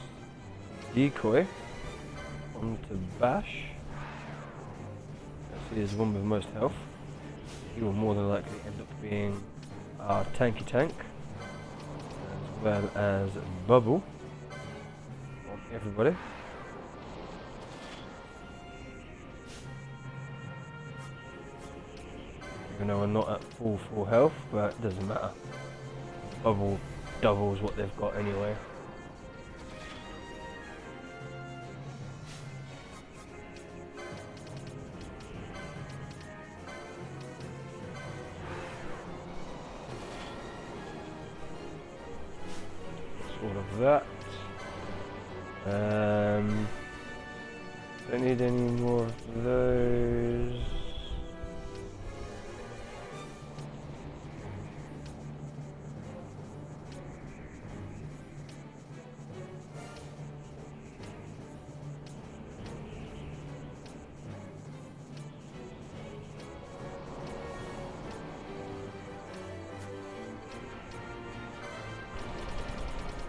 Decoy onto Bash. As he is the one with most health. He will more than likely end up being our tanky tank, as well as Bubble on everybody. Even though we're not at full health, but it doesn't matter. Bubble doubles what they've got anyway. That's all of that. Don't need any more of those.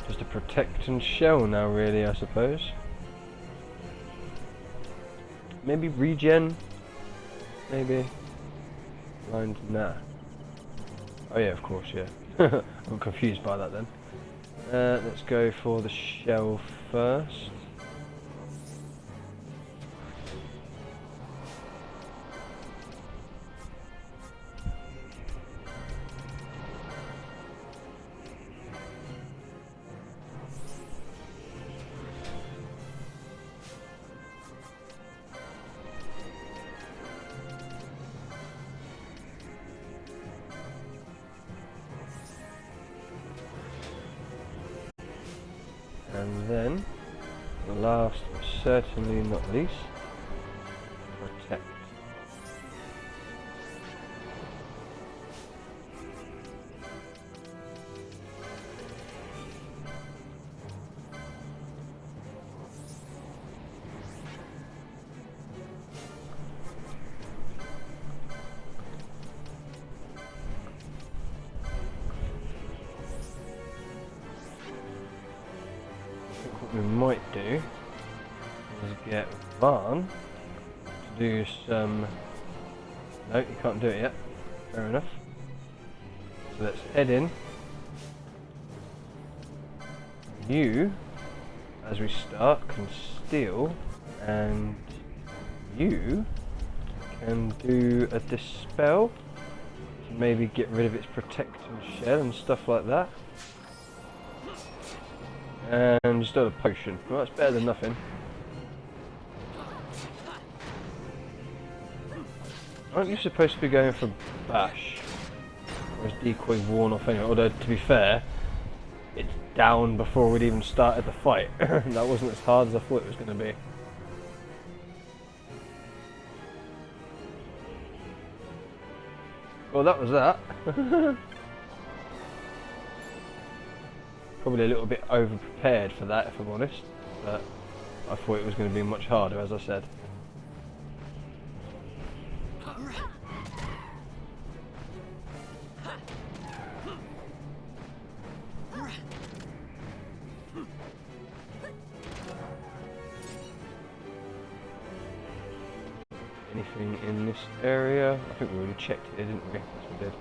Just a protect and shell now, really, I suppose. Maybe regen? Maybe? Blind? Nah. Oh yeah, of course, yeah. I'm confused by that then. Let's go for the shell first. And then, last but certainly not least, protect. What we might do is get Vaan to do some... No, you can't do it yet. Fair enough. So let's head in. You, as we start, can steal, and you can do a dispel to maybe get rid of its protecting shell and stuff like that. And just do a potion. Well, that's better than nothing. Aren't you supposed to be going for bash? Or is decoy worn off anyway? Although, to be fair, it's down before we'd even started the fight. That wasn't as hard as I thought it was going to be. Well, that was that. Probably a little bit over-prepared for that, if I'm honest. But I thought it was going to be much harder, as I said. Anything in this area? I think we already checked it, didn't we? Yes, we did.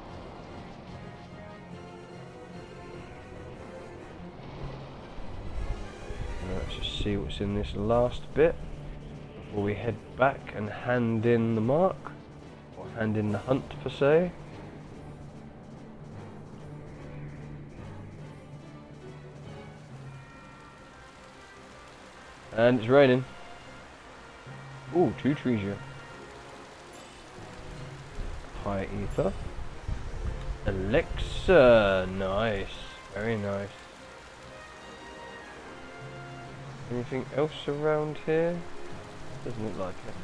Let's just see what's in this last bit before we head back and hand in the mark, or hand in the hunt per se. And it's raining. Ooh, 2 treasure. High ether. Elixir, nice, very nice. Anything else around here? Doesn't look like it.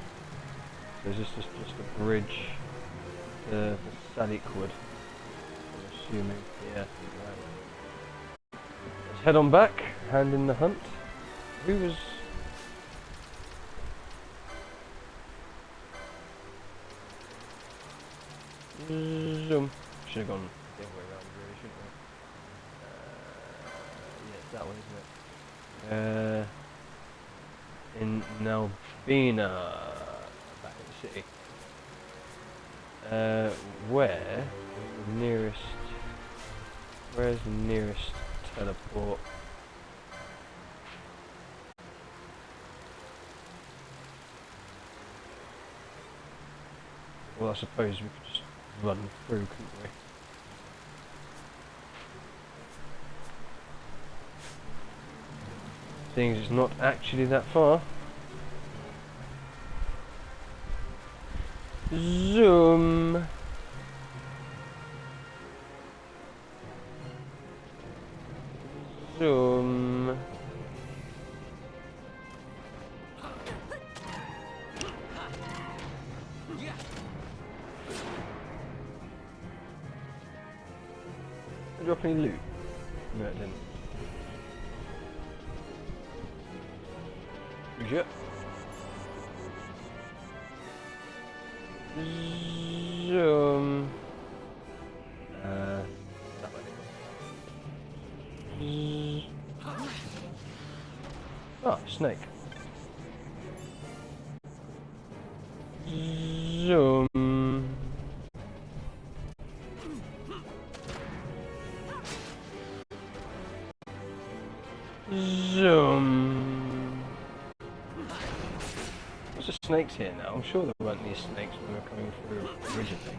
So is this just a bridge to the Salikwood? I'm assuming, yeah. Let's head on back, hand in the hunt. Who was... Zoom. Should have gone the other way around, really, shouldn't we? Yeah, it's that one, isn't it? In Nalbina, back in the city. Where is the nearest? Where's the nearest teleport? Well, I suppose we could just run through, couldn't we? Seeing as it's not actually that far. Zoom. Zoom. Did you drop any loot? No, it didn't. Yep. Zoom. That way. Ah, snake. Zoom. Zoom. There's just snakes here now. I'm sure there weren't these snakes when we were coming through originally.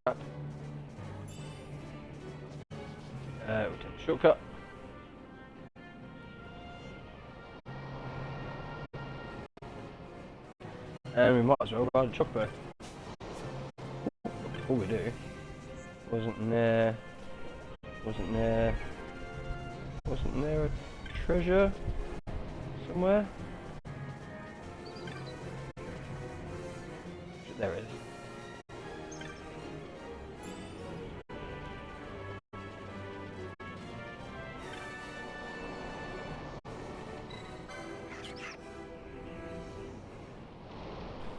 Trap. We'll take a shortcut. And we might as well ride a chocobo. All we do. Wasn't there a treasure somewhere? There it is.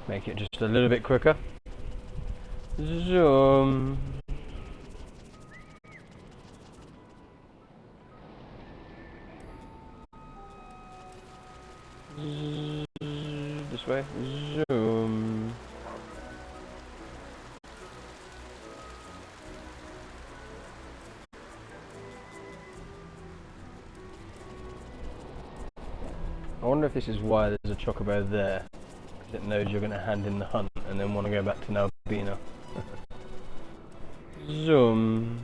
Make it just a little bit quicker. Zoom. This way. Zoom. I wonder if this is why there's a chocobo there. Because it knows you're going to hand in the hunt and then want to go back to Nalbina. Zoom.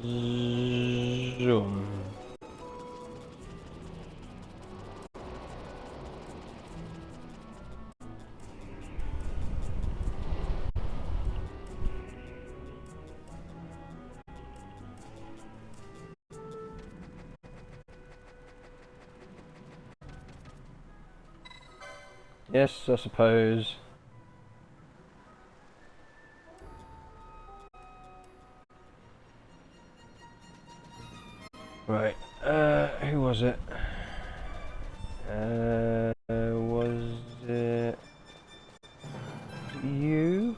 Zoom. Yes, I suppose. Right, who was it? Was it you?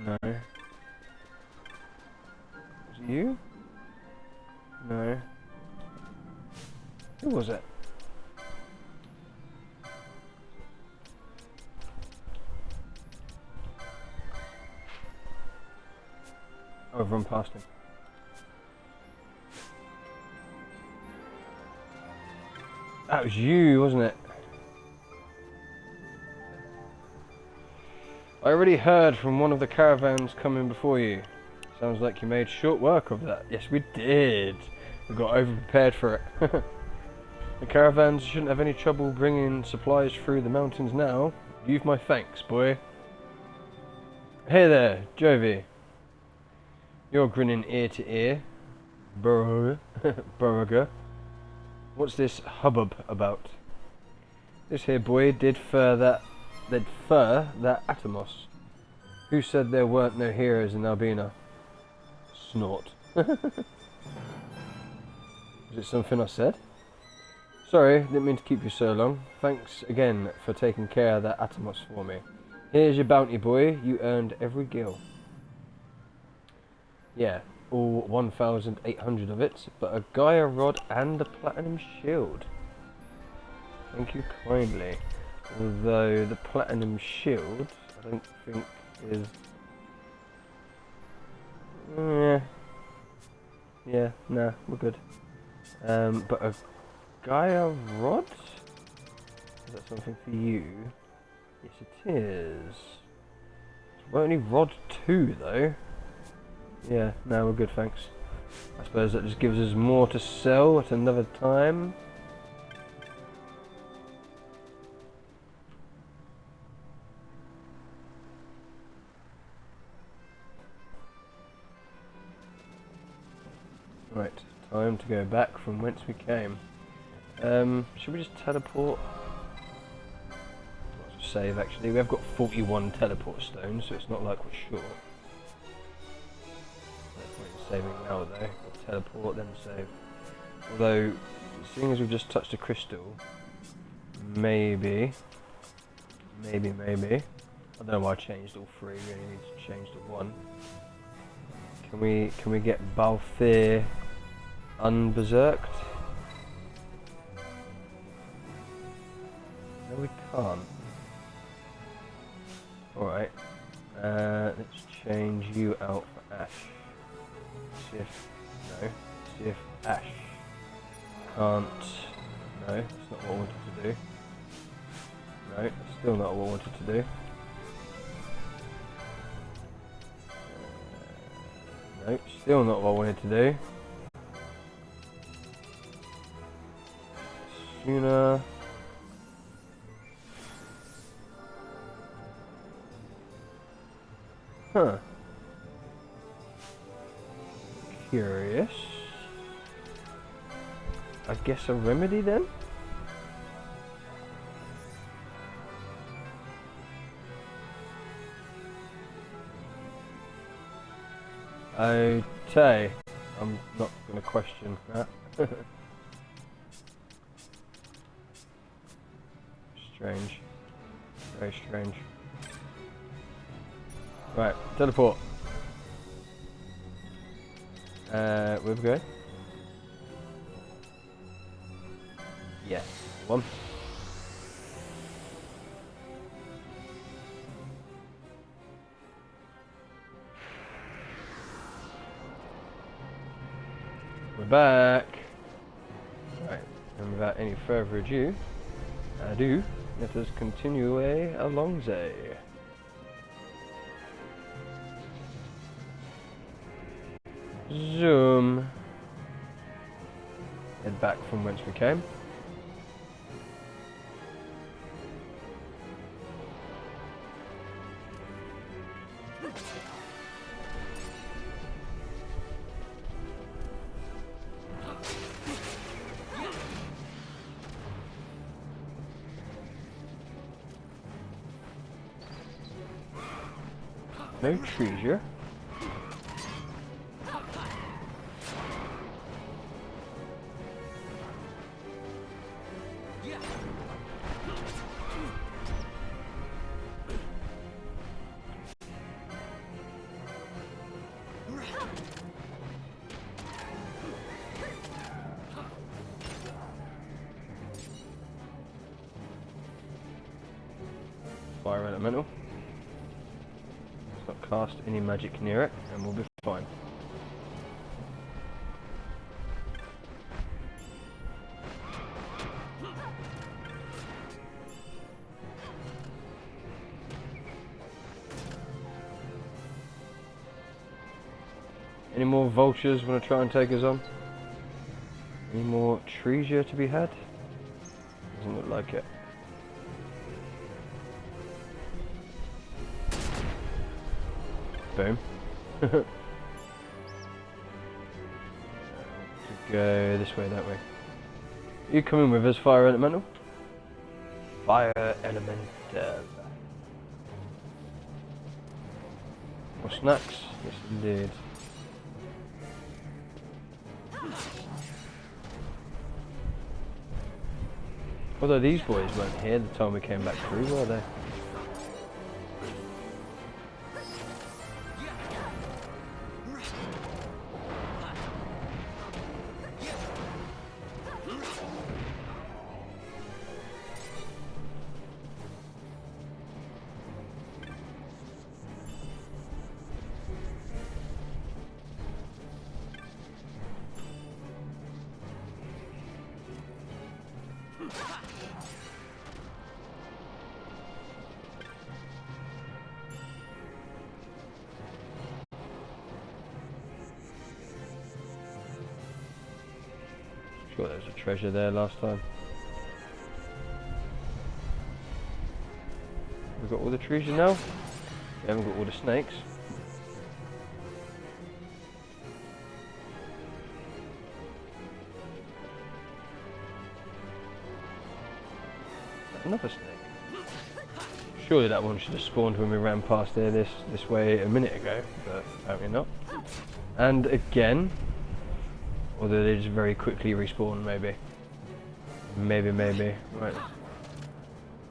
No. Was it you? No. Who was it? Oh, I've run past him. That was you, wasn't it? I already heard from one of the caravans coming before you. Sounds like you made short work of that. Yes, we did. We got over-prepared for it. The caravans shouldn't have any trouble bringing supplies through the mountains now. You've my thanks, boy. Hey there, Jovi. You're grinning ear to ear. Burger. What's this hubbub about? This here boy did fur that Atomos. Who said there weren't no heroes in Albina? Snort. Is it something I said? Sorry, didn't mean to keep you so long. Thanks again for taking care of that Atomos for me. Here's your bounty, boy. You earned every gil. Yeah, all 1,800 of it, but a Gaia rod and a platinum shield. Thank you kindly. Although the platinum shield, I don't think is... Yeah, nah, we're good. But a Gaia rod? Is that something for you? Yes, it is. Well, only rod 2 though. Yeah, no, we're good, thanks. I suppose that just gives us more to sell at another time. Right, time to go back from whence we came. Should we just teleport? Let's save actually. We have got 41 teleport stones, so it's not like we're short. Saving now though, we'll teleport then save. Although, seeing as we've just touched a crystal, maybe. I don't know why I changed all 3, we only need to change to 1. Can we get Balthier unberserked? No, we can't. Alright, let's change you out for Ash. See if Ash can't. No, that's not what I wanted to do. No, that's still not what I wanted to do. No, still not what I wanted to do. Tuna. Huh. Curious. I guess a remedy then? Okay. I'm not going to question that. Strange. Very strange. Right, teleport. Where we go? Yes, one. We're back. Right, and without any further ado, let us continue along the. Zoom. Head back from whence we came. No treasure. Fire elemental. Let's not cast any magic near it, and we'll be fine. Any more vultures want to try and take us on? Any more treasure to be had? Doesn't look like it. Boom. To go this way, that way. You coming with us, Fire Elemental? Fire Elemental. More snacks? Yes, indeed. Although these boys weren't here the time we came back through, were they? Sure, there was a treasure there last time. We've got all the treasure now. We haven't got all the snakes. Another snake. Surely that one should have spawned when we ran past there this way a minute ago, but apparently not. And again, although they just very quickly respawn, maybe. Maybe. Right.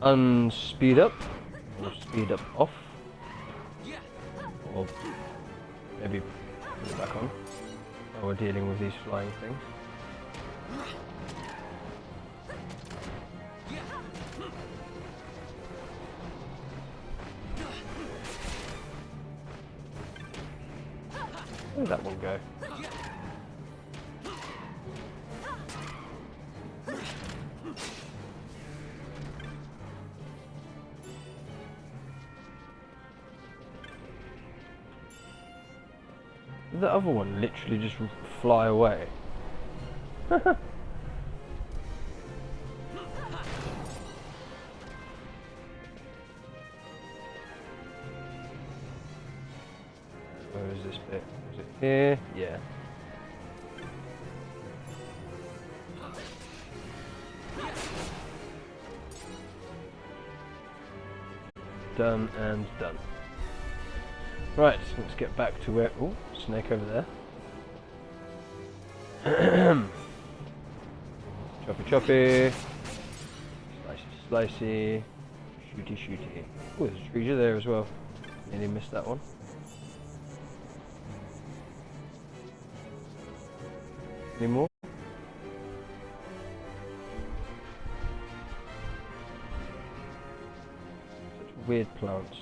Unspeed up. Or speed up off. Or maybe put it back on. While we're dealing with these flying things. Where did that one go? Did the other one literally just fly away? here. Yeah. Done and done. Right, let's get back to where... Oh, snake over there. Choppy choppy. Slicey slicey. Shooty shooty. Oh, there's a treasure there as well. Nearly missed that one. Any more? Such weird plants.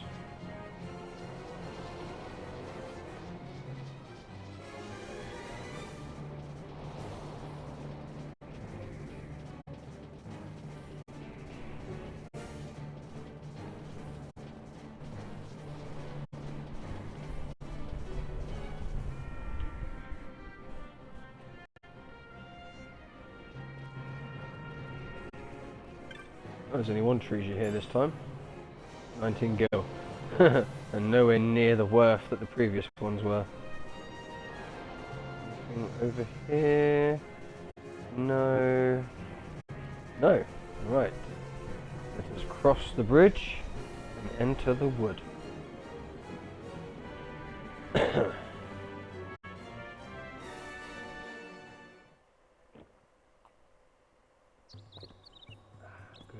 Oh, there's only one treasure here this time. 19 gil. And nowhere near the worth that the previous ones were. Anything over here? No. No. Right. Let us cross the bridge and enter the wood.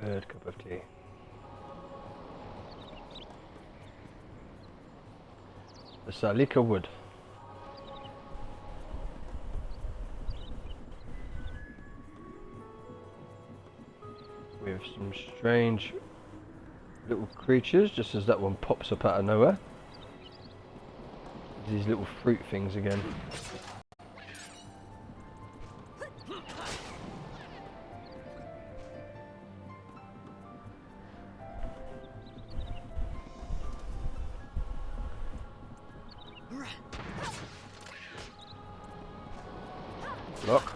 Good cup of tea. The Salika wood. With some strange little creatures, just as that one pops up out of nowhere. These little fruit things again. Lock.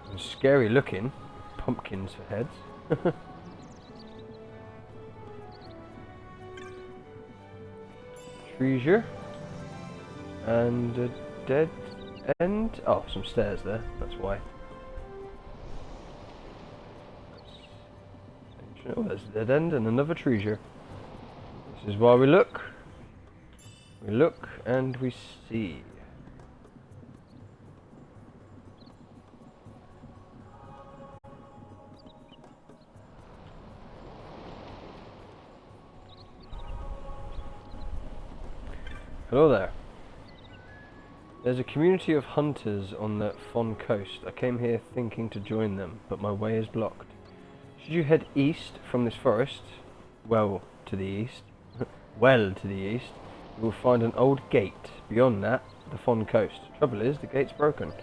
Some scary looking pumpkins for heads. Treasure. And a dead end. Oh, some stairs there, that's why. Oh, there's a dead end and another treasure. This is why we look. We look and we see. Hello there. There's a community of hunters on the Fon coast. I came here thinking to join them, but my way is blocked. Should you head east from this forest, well to the east, you will find an old gate. Beyond that, the Fon coast. Trouble is, the gate's broken.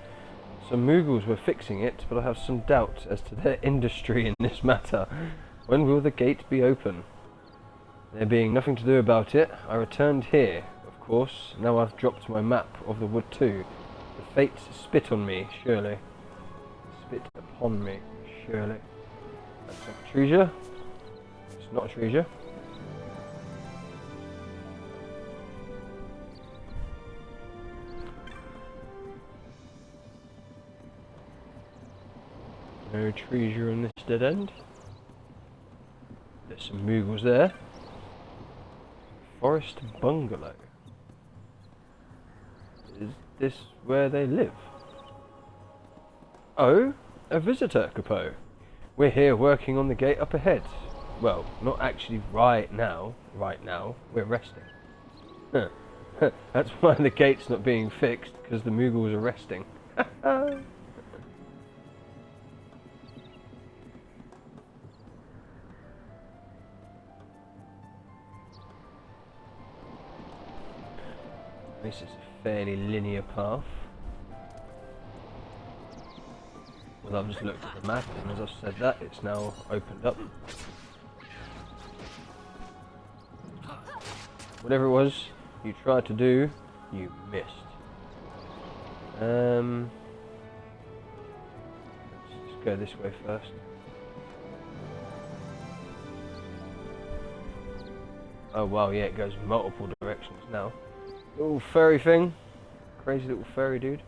Some Moogles were fixing it, but I have some doubt as to their industry in this matter. When will the gate be open? There being nothing to do about it, I returned here. Of course, now I've dropped my map of the wood too. The fates spit on me, surely. Spit upon me, surely. That's a treasure. It's not a treasure. No treasure on this dead end. There's some Moogles there. Forest bungalow. Is this where they live? Oh, a visitor, Kapo. We're here working on the gate up ahead. Well, not actually right now. Right now, we're resting. Huh. That's why the gate's not being fixed, because the Moogles are resting. This is a fairly linear path. Well, I've just looked at the map, and as I've said that, it's now opened up. Whatever it was you tried to do, you missed. Let's just go this way first. Oh wow, yeah, it goes multiple directions now. Little furry thing. Crazy little furry dude.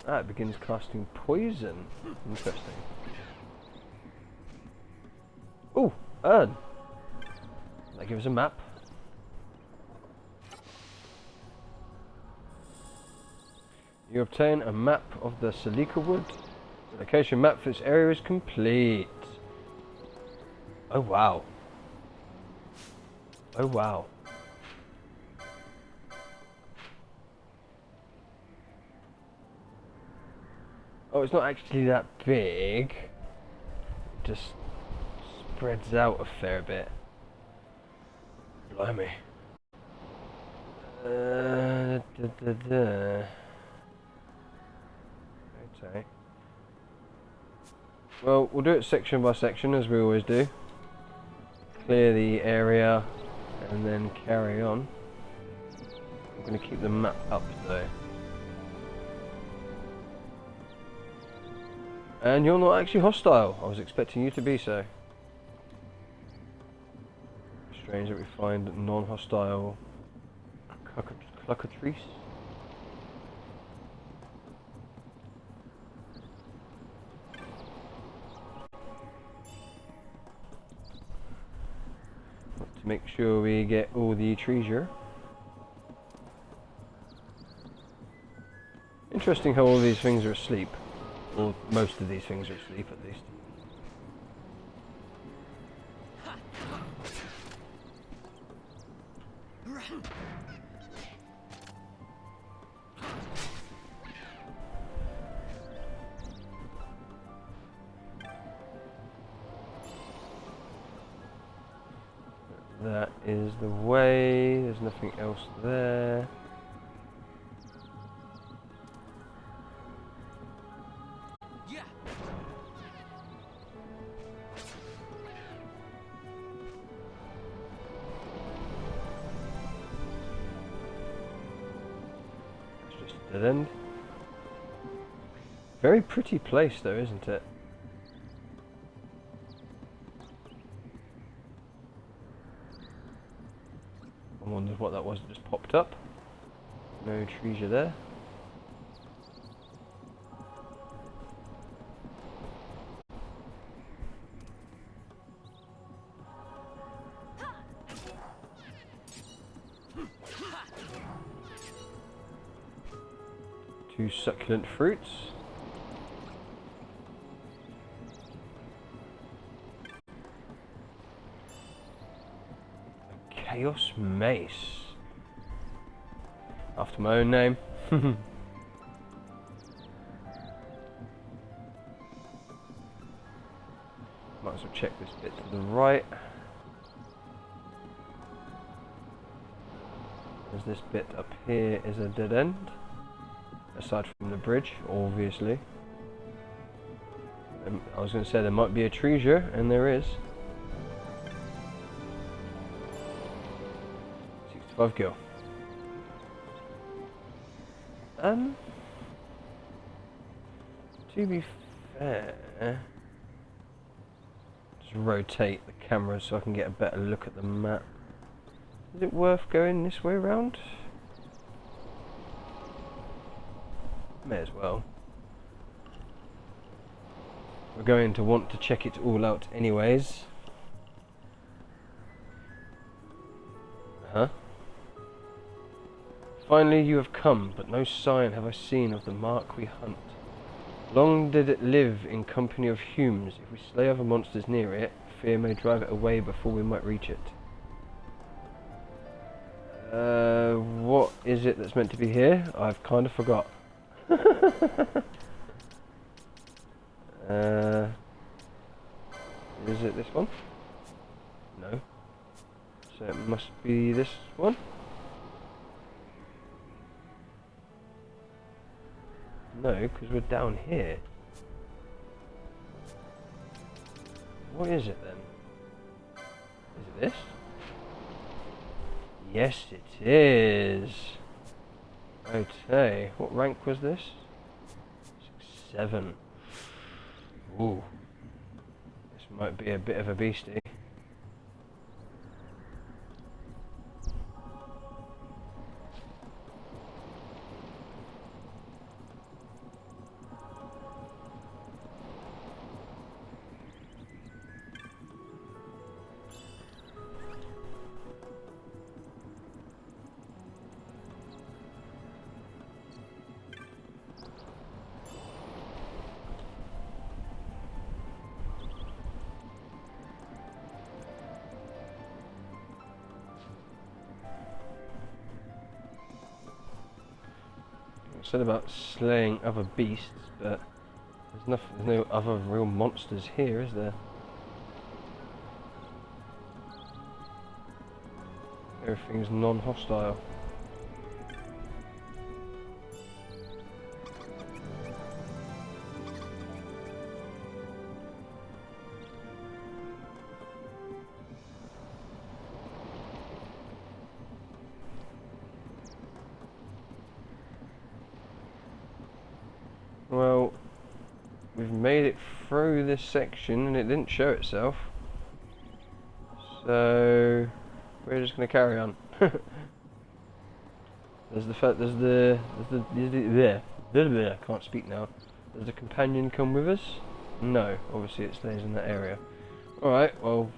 Ah, it begins casting poison. Interesting. Ooh, urn. That gives us a map. You obtain a map of the Salika Wood. The location map for this area is complete. Oh wow. Oh wow. Oh, it's not actually that big. It just spreads out a fair bit. Blimey. Okay. Well, we'll do it section by section as we always do. Clear the area and then carry on. I'm going to keep the map up though. And you're not actually hostile. I was expecting you to be so. Strange that we find non-hostile cluckatrice. To make sure we get all the treasure. Interesting how all these things are asleep. Well, most of these things are asleep at least. That is the way, there's nothing else there. It's just a dead end. Very pretty place though, isn't it? I wondered what that was that just popped up. No treasure there. Two succulent fruits. Chaos Mace. After my own name. Might as well check this bit to the right. As this bit up here is a dead end. Aside from the bridge, obviously. I was going to say there might be a treasure, and there is. 65 gil. To be fair, just rotate the camera so I can get a better look at the map. Is it worth going this way around? May as well. We're going to want to check it all out anyways. Huh? Finally you have come, but no sign have I seen of the mark we hunt. Long did it live in company of Humes. If we slay other monsters near it, fear may drive it away before we might reach it. What is it that's meant to be here? I've kind of forgot. Is it this one? No. So it must be this one? No, because we're down here. What is it then? Is it this? Yes, it is. Okay, what rank was this? 7. Ooh. This might be a bit of a beastie. I said about slaying other beasts, but there's no other real monsters here, is there? Everything's non-hostile. Well, we've made it through this section and it didn't show itself. So we're just gonna carry on. There's the I can't speak now. Does the companion come with us? No, obviously it stays in that area. Alright, well,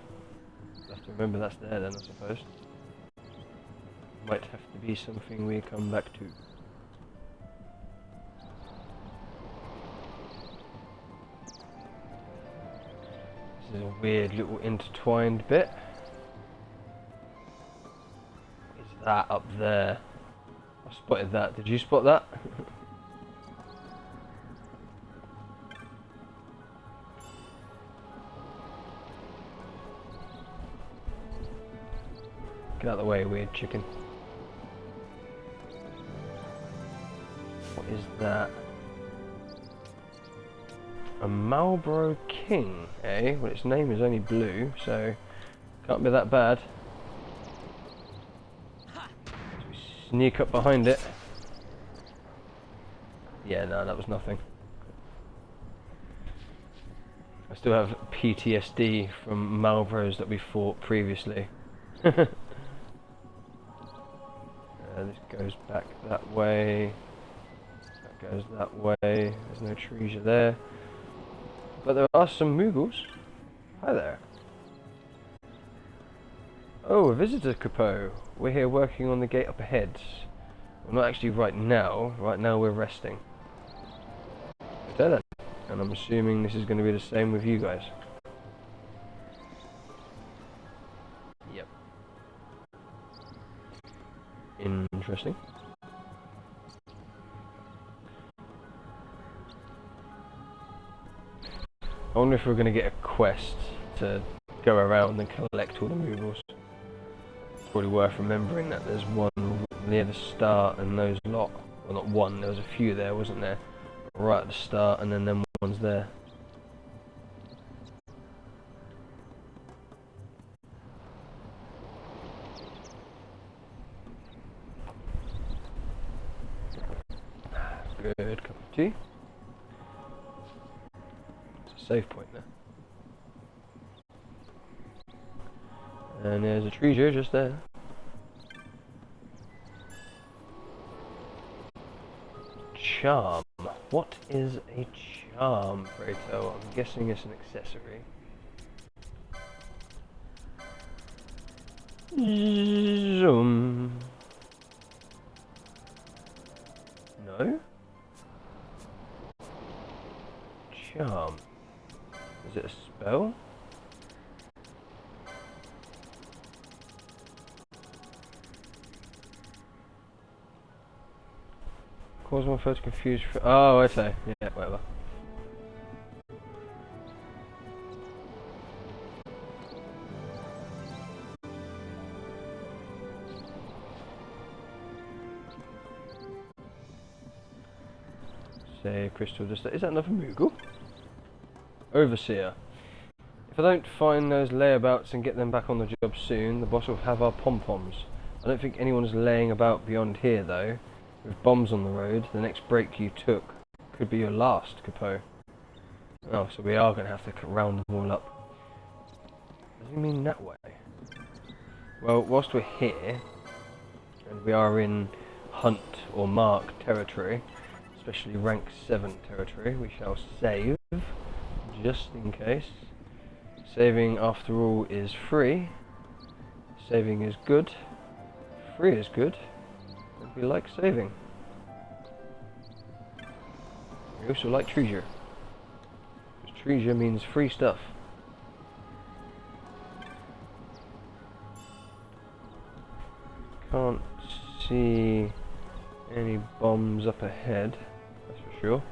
I have to remember that's there then, I suppose. Might have to be something we come back to. This is a weird little intertwined bit. What is that up there? I spotted that. Did you spot that? Get out of the way, weird chicken. What is that? A Marlborough King, eh? Well, its name is only blue, so can't be that bad. Sneak up behind it. Yeah, no, that was nothing. I still have PTSD from Marlboroughs that we fought previously. This goes back that way. That goes that way. There's no treasure there. But there are some Moogles. Hi there. Oh, a visitor, Kupo. We're here working on the gate up ahead. Well, not actually right now. Right now we're resting. Okay then. And I'm assuming this is going to be the same with you guys. Yep. Interesting. I wonder if we're going to get a quest to go around and collect all the Moogles. Probably worth remembering that there's one near the start and those lot. Well, not one, there was a few there, wasn't there? Right at the start, and then them ones there. Good cup of tea. It's a save point there. And there's a treasure just there. Charm. What is a charm, pray tell? I'm guessing it's an accessory. Zoom. No? Charm. Is it a spell? Cause one foe to confuse. Oh, I say. Yeah, whatever. Say crystal. Just is that another Moogle? Overseer. If I don't find those layabouts and get them back on the job soon, the boss will have our pom-poms. I don't think anyone's laying about beyond here, though. With bombs on the road, the next break you took could be your last, Kupo. Oh, so we are going to have to round them all up. Does he mean that way? Well, whilst we're here, and we are in hunt or mark territory, especially rank 7 territory, we shall save, just in case. Saving, after all, is free. Saving is good. Free is good. We like saving. We also like treasure. Because treasure means free stuff. Can't see any bombs up ahead, that's for sure.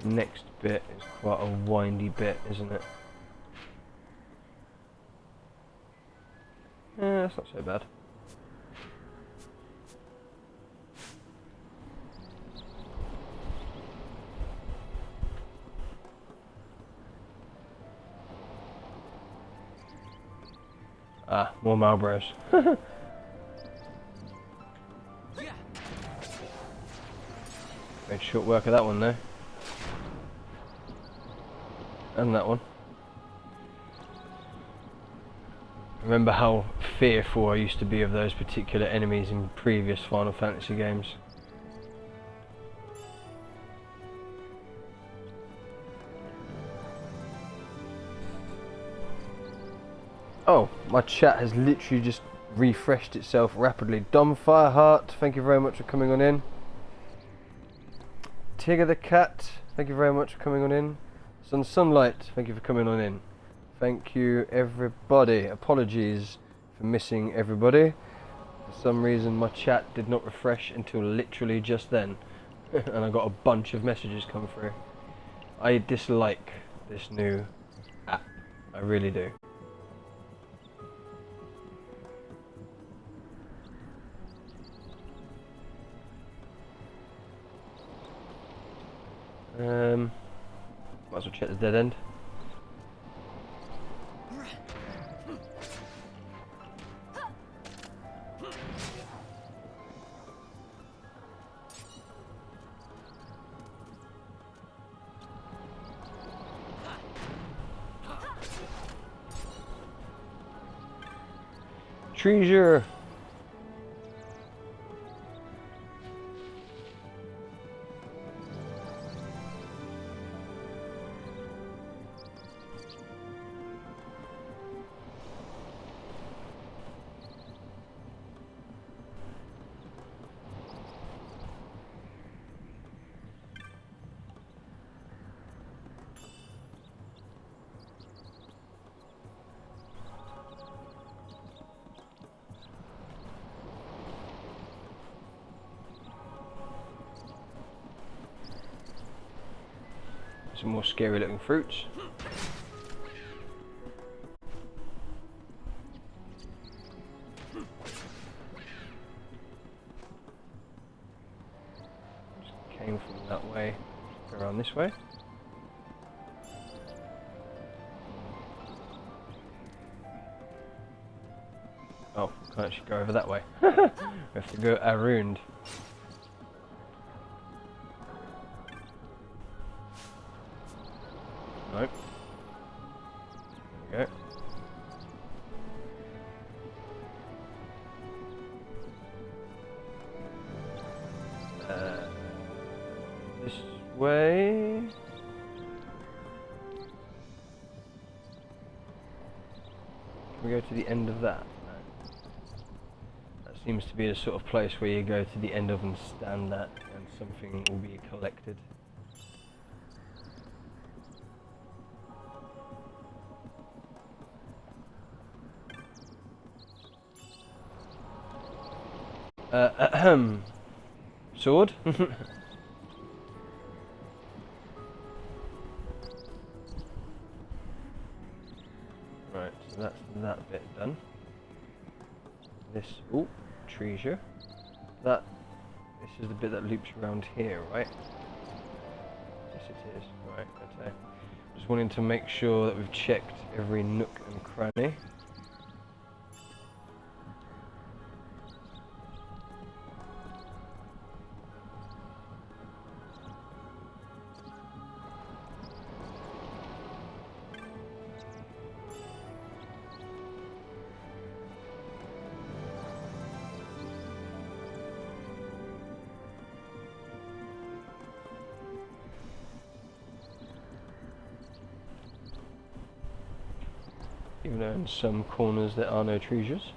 The next bit is quite a windy bit, isn't it? That's not so bad. Ah, more Marlboros. Made short work of that one though. And that one. Remember how fearful I used to be of those particular enemies in previous Final Fantasy games. Oh, my chat has literally just refreshed itself rapidly. Dom Fireheart, thank you very much for coming on in. Tigger the Cat, thank you very much for coming on in. Sunlight, thank you for coming on in. Thank you everybody. Apologies for missing everybody. For some reason my chat did not refresh until literally just then. And I got a bunch of messages come through. I dislike this new app. I really do. Might as well check the dead end. Treasure! Some more scary looking fruits. Just came from that way, go around this way. Oh, can't actually go over that way. We have to go around. Nope. There we go. This way. Can we go to the end of that? No. That seems to be the sort of place where you go to the end of and stand at, and something will be collected. Sword? Right, so that's that bit done. This, oh, treasure. This is the bit that loops around here, right? Yes it is, right, okay. Just wanting to make sure that we've checked every nook and cranny. even though in some corners there are no treasures.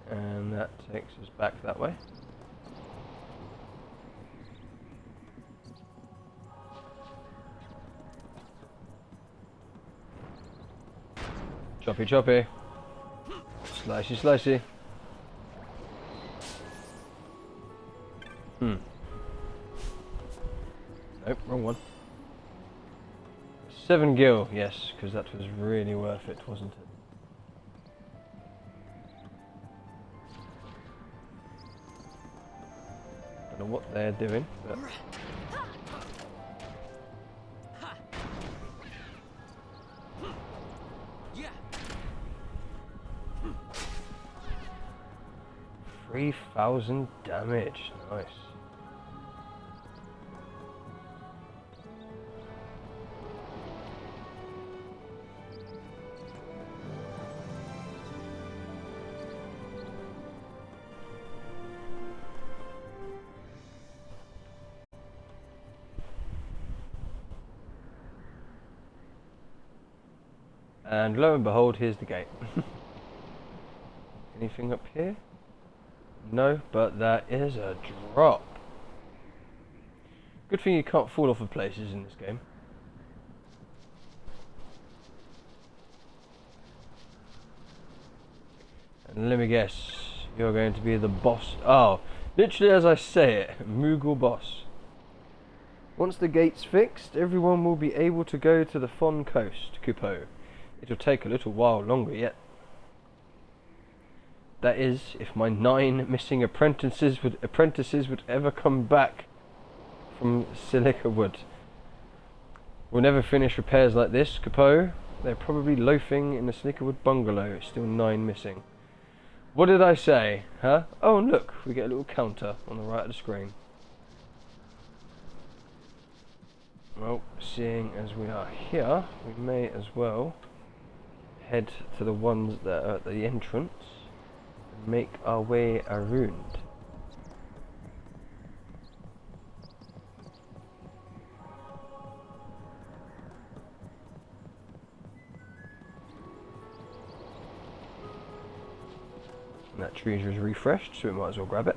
And that takes us back that way. Choppy choppy. Slicey slicey. Nope, wrong one. 7 gil, yes, because that was really worth it, wasn't it? Don't know what they're doing, but... $3,000 damage, nice. And lo and behold, here's the gate. Anything up here? No, but that is a drop. Good thing you can't fall off of places in this game. And let me guess, you're going to be the boss. Oh, literally as I say it, Moogle boss. Once the gate's fixed, everyone will be able to go to the Fon Coast, Kupo. It'll take a little while longer yet. That is, if my 9 missing apprentices would ever come back from Silica Wood. We'll never finish repairs like this, Kupo. They're probably loafing in the Silica Wood bungalow. Still 9 missing. What did I say? Huh? Oh, and look, we get a little counter on the right of the screen. Well, seeing as we are here, we may as well head to the ones that are at the entrance and make our way around. And that treasure is refreshed, so we might as well grab it.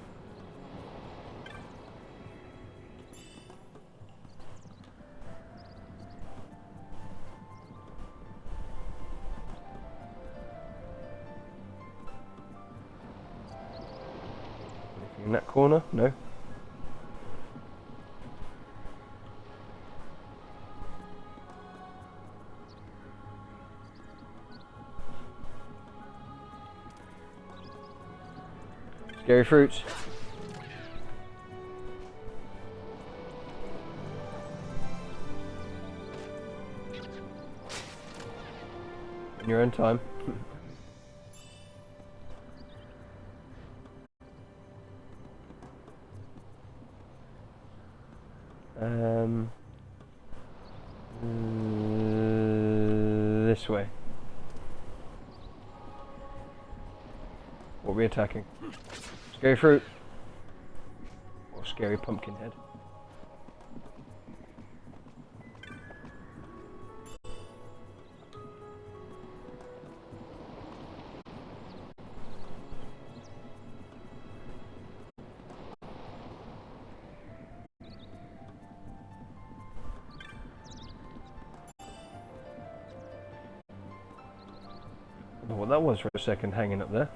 In that corner? No. Scary fruits. In your own time. This way. What are we attacking? Scary fruit? Or scary pumpkin head? I don't know what that was for a second hanging up there.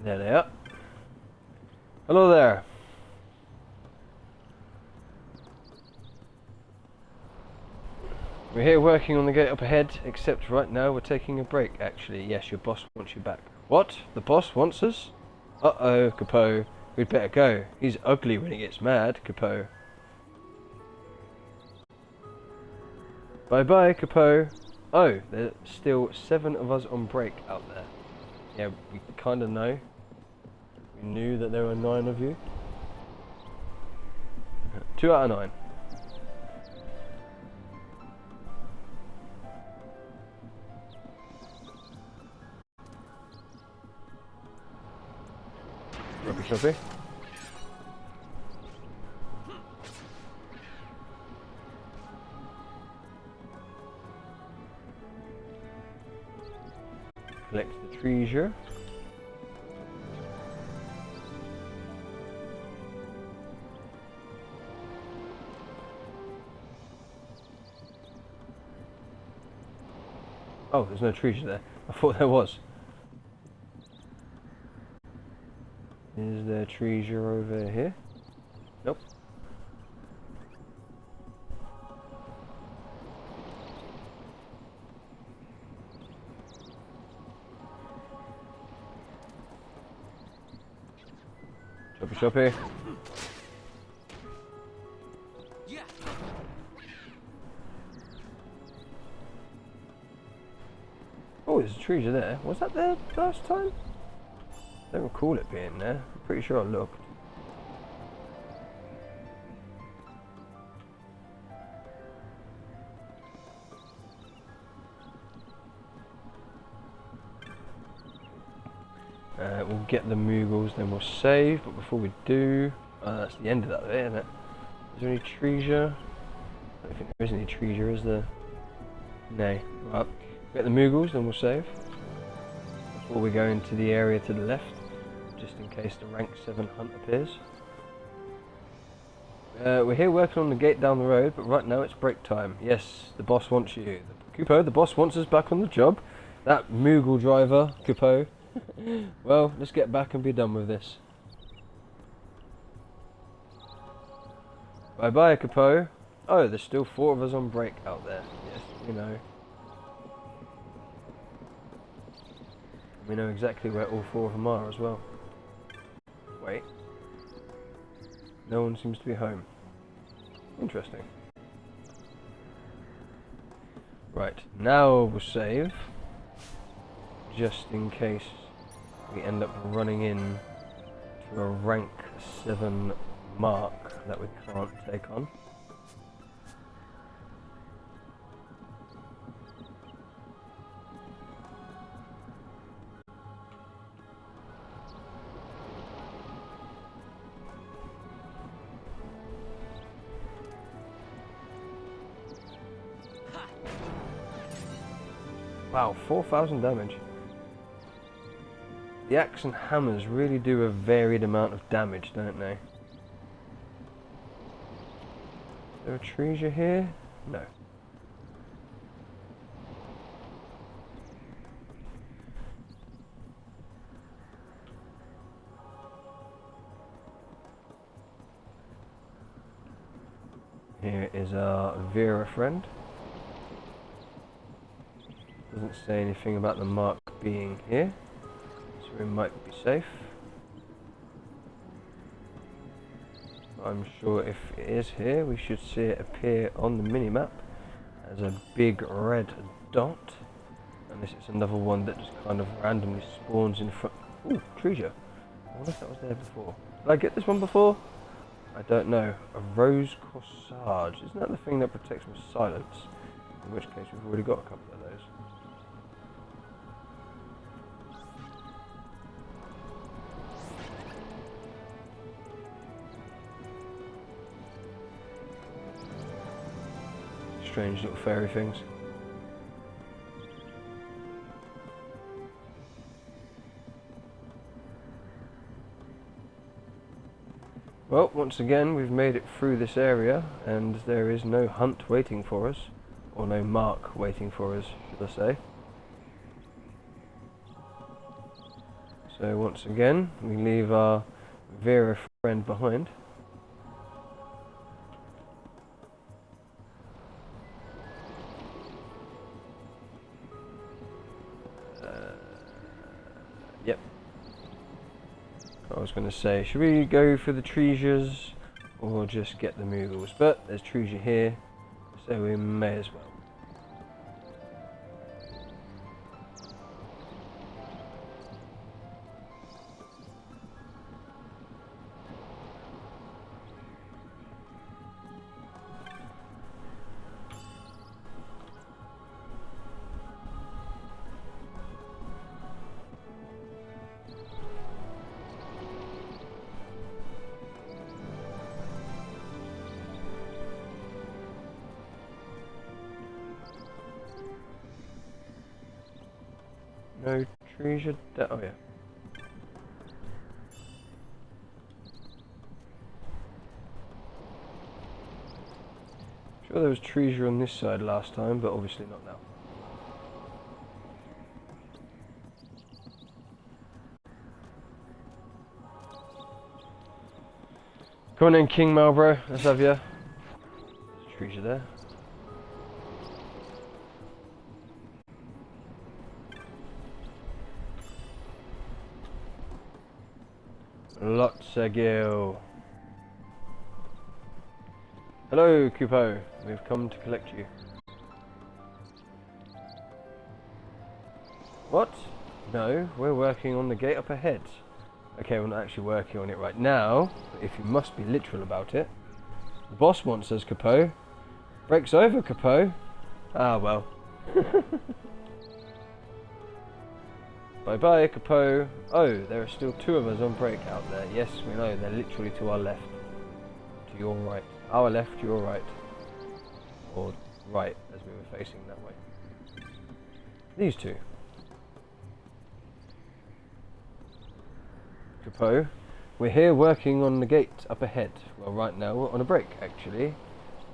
There they are. Hello there. We're here working on the gate up ahead, except right now we're taking a break, actually. Yes, your boss wants you back. What? The boss wants us? Uh-oh, Kupo. We'd better go. He's ugly when he gets mad, Kupo. Bye-bye, Kupo. Oh, there's still 7 of us on break out there. Yeah, we kind of know. We knew that there were 9 of you. 2 out of 9. Rubbish, rubbish. Collect the treasure. Oh, there's no treasure there. I thought there was. Is there treasure over here? Nope. Choppy choppy. Oh, there's a treasure there. Was that there last time? I don't recall it being there. I'm pretty sure I looked. We'll get the Moogles, then we'll save. But before we do, that's the end of that bit, isn't it? Is there any treasure? I don't think there is any treasure, is there? No. Right. Get the Moogles, then we'll save. Before we go into the area to the left, just in case the rank 7 hunt appears. We're here working on the gate down the road, but right now it's break time. Yes, the boss wants you. Kupo, the boss wants us back on the job. That Moogle driver, Kupo. Well, let's get back and be done with this. Bye bye, Kupo. Oh, there's still 4 of us on break out there. Yes, we know. We know exactly where all 4 of them are as well. Wait. No one seems to be home. Interesting. Right, now we'll save. Just in case we end up running in to a rank 7 mark that we can't take on. Wow, 4,000 damage. The axe and hammers really do a varied amount of damage, don't they? Is there a treasure here? No. Here is our Vera friend. Doesn't say anything about the mark being here, so we might be safe. I'm sure if it is here, we should see it appear on the minimap as a big red dot. And this is another one that just kind of randomly spawns in front. Ooh, treasure. I wonder if that was there before. Did I get this one before? I don't know. A rose corsage. Isn't that the thing that protects from silence? In which case we've already got a couple of those. Strange little fairy things. Well, once again we've made it through this area and there is no hunt waiting for us, or no mark waiting for us, should I say. So once again we leave our Vera friend behind. Yep. I was going to say, should we go for the treasures or just get the Moogles? But there's treasure here, so we may as well. No treasure. Oh yeah. Sure, there was treasure on this side last time, but obviously not now. Come on in, King Marlborough. Let's have you. There's treasure there. Lots of gil. Hello, Kupo. We've come to collect you. What? No, we're working on the gate up ahead. Okay, we're not actually working on it right now, but if you must be literal about it. The boss wants us, Kupo. Break's over, Kupo. Ah, well. Bye-bye, Kupo. Oh, there are still 2 of us on break out there. Yes, we know, they're literally to our left. To your right. Our left, your right. Or right, as we were facing that way. These 2. Kupo, we're here working on the gate up ahead. Well, right now we're on a break, actually.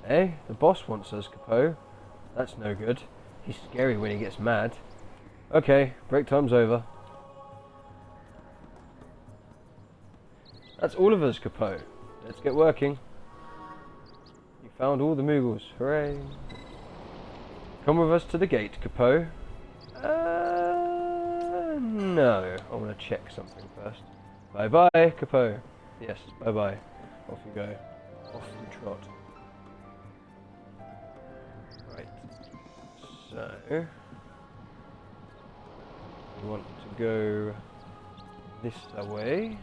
Eh? The boss wants us, Kupo. That's no good. He's scary when he gets mad. Okay, break time's over. That's all of us, Kupo. Let's get working. You found all the Moogles. Hooray. Come with us to the gate, Kupo. No. I want to check something first. Bye-bye, Kupo. Yes, bye-bye. Off you go. Off you trot. Right. So... we want to go this way.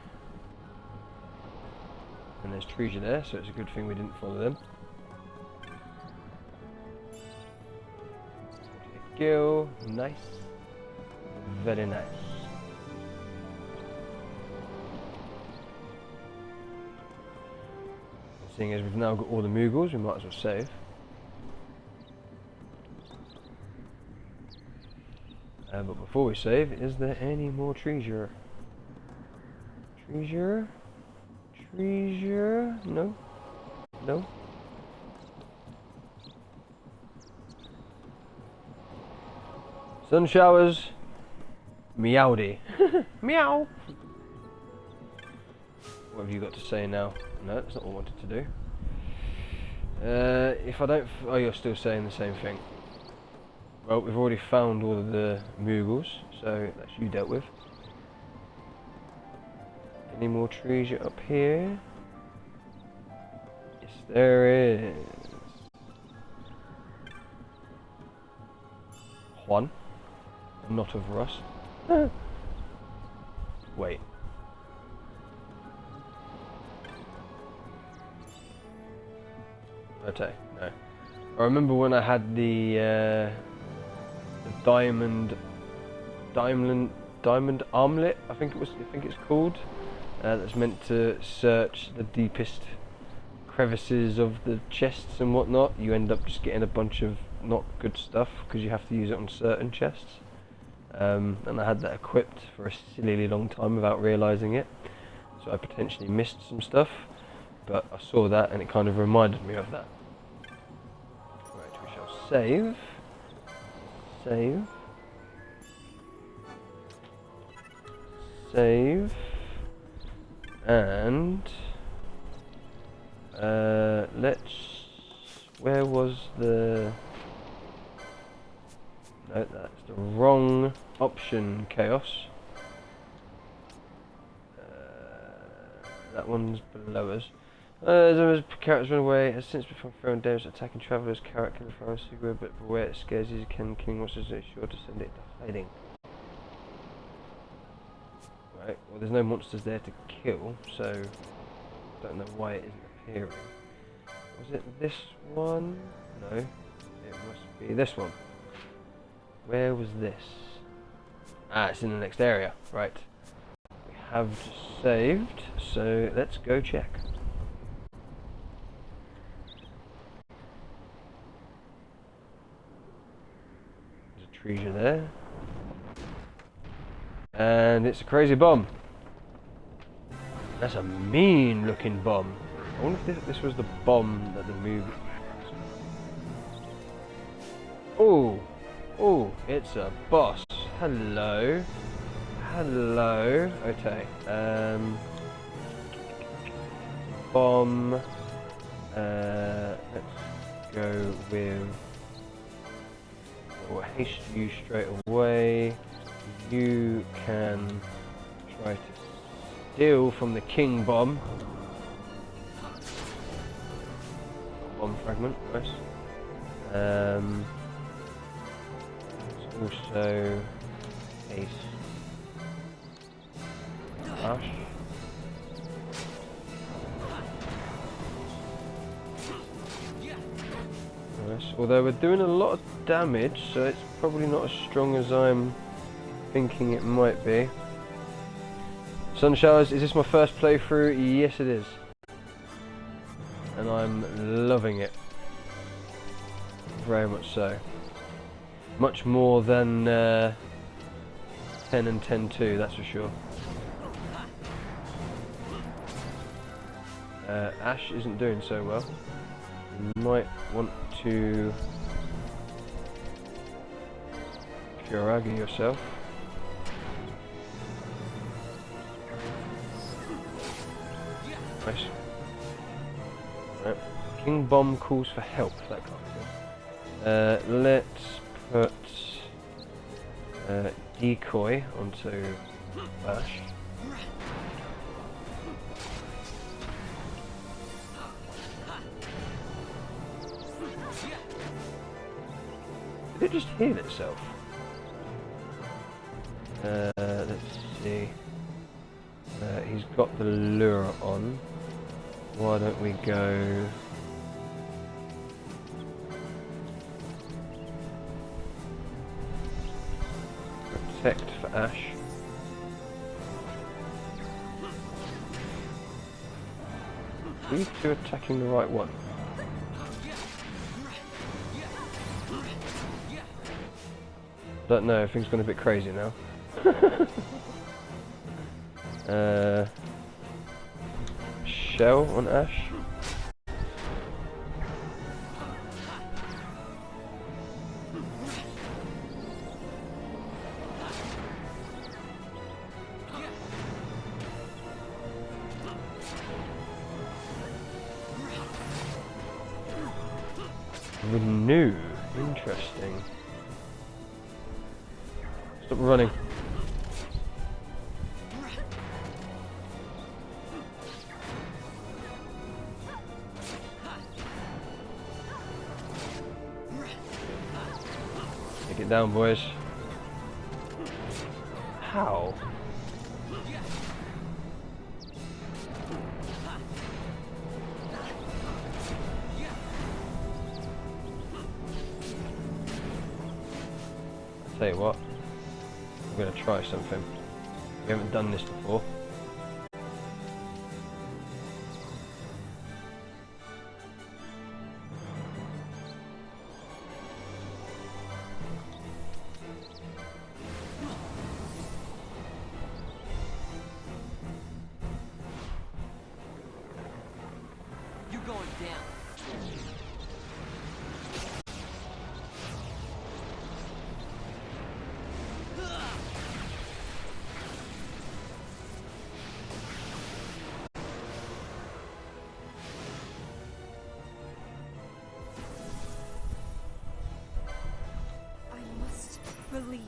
And there's treasure there, so it's a good thing we didn't follow them. Gil, nice. Very nice. Seeing as we've now got all the Moogles, we might as well save. But before we save, is there any more treasure? Treasure? Treasure? No? No? Sun showers. Meowdy. Meow. What have you got to say now? No, that's not what I wanted to do. If I don't... oh, you're still saying the same thing. Well, we've already found all of the Moogles, so that's you dealt with. Any more treasure up here? Yes, there is. One. Not of rust. Wait. Okay, no. I remember when I had the diamond armlet, I think it's called. That's meant to search the deepest crevices of the chests and whatnot. You end up just getting a bunch of not good stuff because you have to use it on certain chests. And I had that equipped for a sillily long time without realising it. So I potentially missed some stuff, but I saw that and it kind of reminded me of that. Right, we shall save. Save. Save. And let's... where was the... no, that's the wrong option, Chaos. That one's below us. As carrots run away, has since become thrown down to attacking travellers. Carrot can throw a cigarette, but beware it scares you. King wants to make sure to send it to hiding. Right, well there's no monsters there to kill, so don't know why it isn't appearing. Was it this one? No, it must be this one. Where was this? Ah, it's in the next area. Right. We have just saved, so let's go check. There's a treasure there. And it's a crazy bomb. That's a mean looking bomb. I wonder if this was the bomb that the movie... Oh! Oh, it's a boss. Hello. Hello. Okay. Bomb. Let's go with... We'll haste you straight away. You can try to steal from the king bomb. Bomb fragment, nice. Let's also haste Ash. Nice. Although we're doing a lot of damage, so it's probably not as strong as I'm thinking it might be. Sun Showers, is this my first playthrough? Yes it is. And I'm loving it. Very much so. Much more than 10 and 10-2, that's for sure. Ash isn't doing so well. You might want to Kuragi yourself. Nice. Right. King Bomb calls for help. That can't be good. Let's put decoy onto Ash. Did it just heal itself? Let's see. He's got the lure on. Why don't we go... Protect for Ash. Are you two attacking the right one? Don't know, everything's gone a bit crazy now. Shell on Ash. Renew. Interesting. Stop running. Take it down, boys. How? I'll tell you what. I'm going to try something. We haven't done this before.
You're going down.
Believe.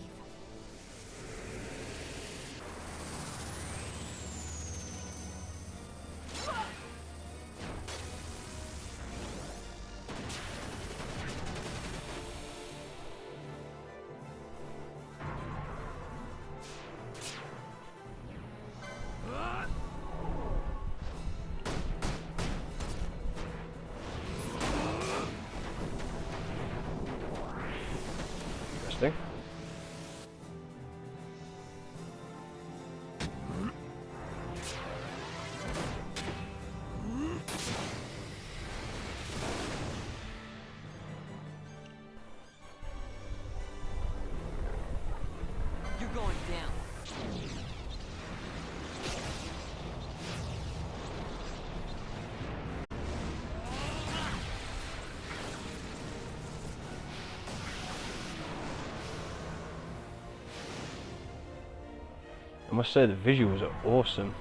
must say the visuals are awesome.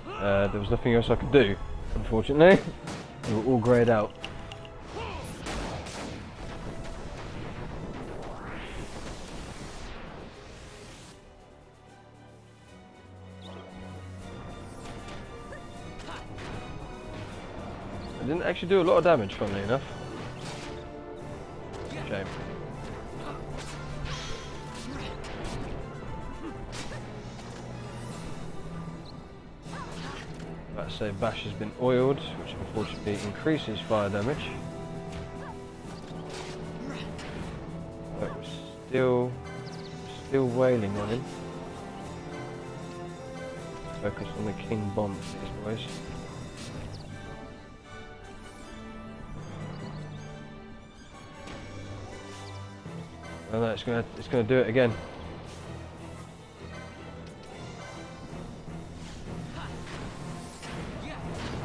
There was nothing else I could do, unfortunately. They were all greyed out. I didn't actually do a lot of damage, funnily enough. Shame. Let's say Bash has been oiled, which unfortunately increases fire damage. But we're still wailing on him. Focus on the King Bomb, these boys. Oh no, it's gonna do it again.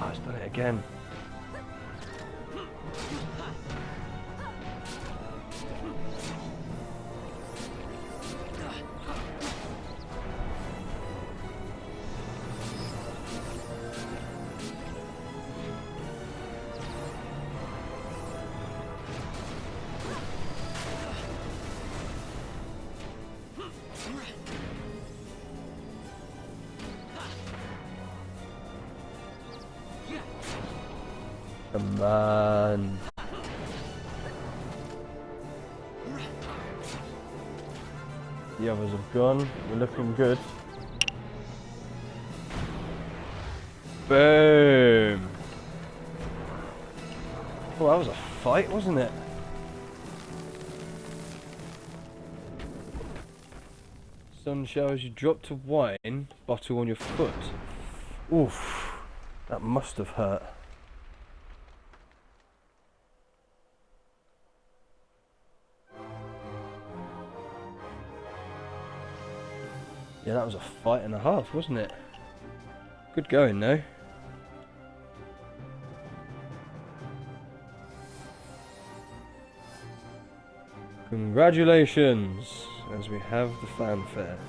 Oh, it's done it again. Come on. The others have gone. We're looking good. Boom. Oh, that was a fight, wasn't it? Sun showers you drop to wine, bottle on your foot. Oof. That must have hurt. Yeah, that was a fight and a half, wasn't it? Good going, though. Congratulations, as we have the fanfare.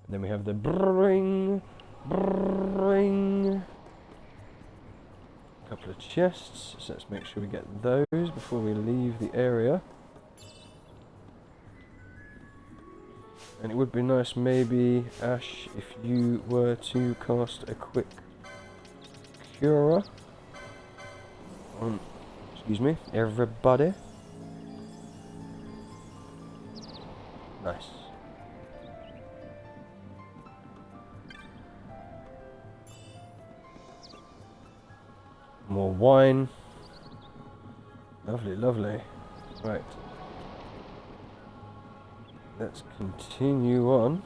Then we have the bring. Couple of chests, so let's make sure we get those before we leave the area. And it would be nice, maybe, Ash, if you were to cast a quick Cura on, excuse me, everybody. Nice. More wine. Lovely, lovely. Right. Let's continue on.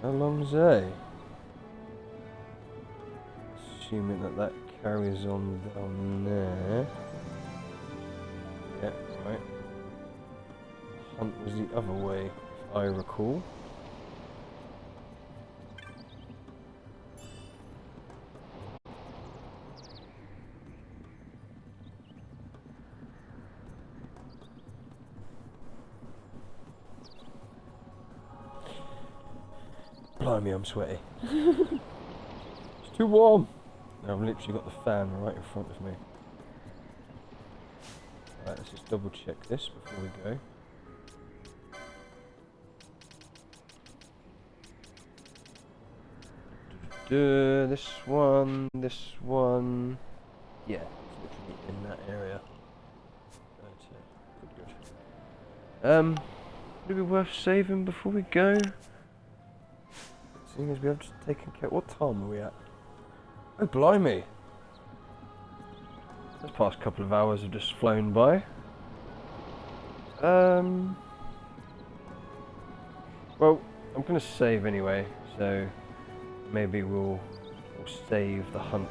How long's A? Assuming that that carries on down there. Yeah, right. Hunt was the other way, if I recall. Blimey, I'm sweaty. It's too warm. Now I've literally got the fan right in front of me. Right, let's just double check this before we go. This one. Yeah, it's literally in that area. Good. Would it be worth saving before we go? Seeing as we have just taken care. What time are we at? Oh, blimey! This past couple of hours have just flown by. Well, I'm gonna save anyway, so maybe we'll save the hunt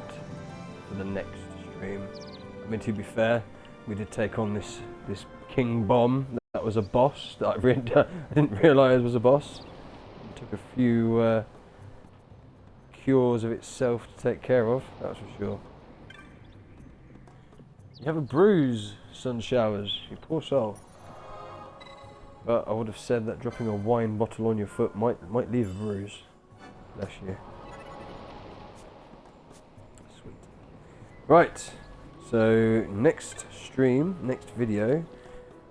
for the next stream. I mean, to be fair, we did take on this King Bomb that was a boss that I didn't realise was a boss. It took a few cures of itself to take care of, that's for sure. You have a bruise, Sun Showers, you poor soul. But I would have said that dropping a wine bottle on your foot might leave a bruise. Bless you. Sweet. Right, so next stream, next video,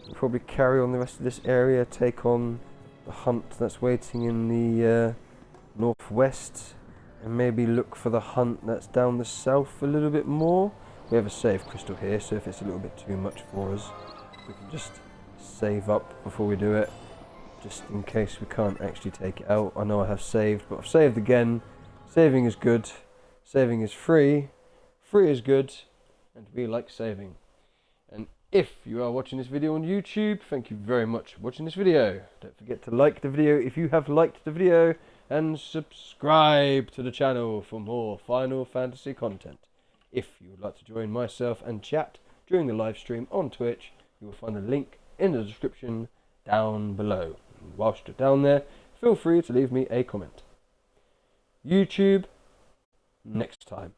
we'll probably carry on the rest of this area, take on the hunt that's waiting in the northwest, and maybe look for the hunt that's down the south a little bit more. We have a save crystal here, so if it's a little bit too much for us, we can just save up before we do it, just in case we can't actually take it out. I know I have saved, but I've saved again. Saving is good, saving is free, free is good, and we like saving. And if you are watching this video on YouTube, thank you very much for watching this video. Don't forget to like the video if you have liked the video, and subscribe to the channel for more Final Fantasy content. If you would like to join myself and chat during the live stream on Twitch, you will find a link in the description down below. And whilst you're down there, feel free to leave me a comment. YouTube, next time.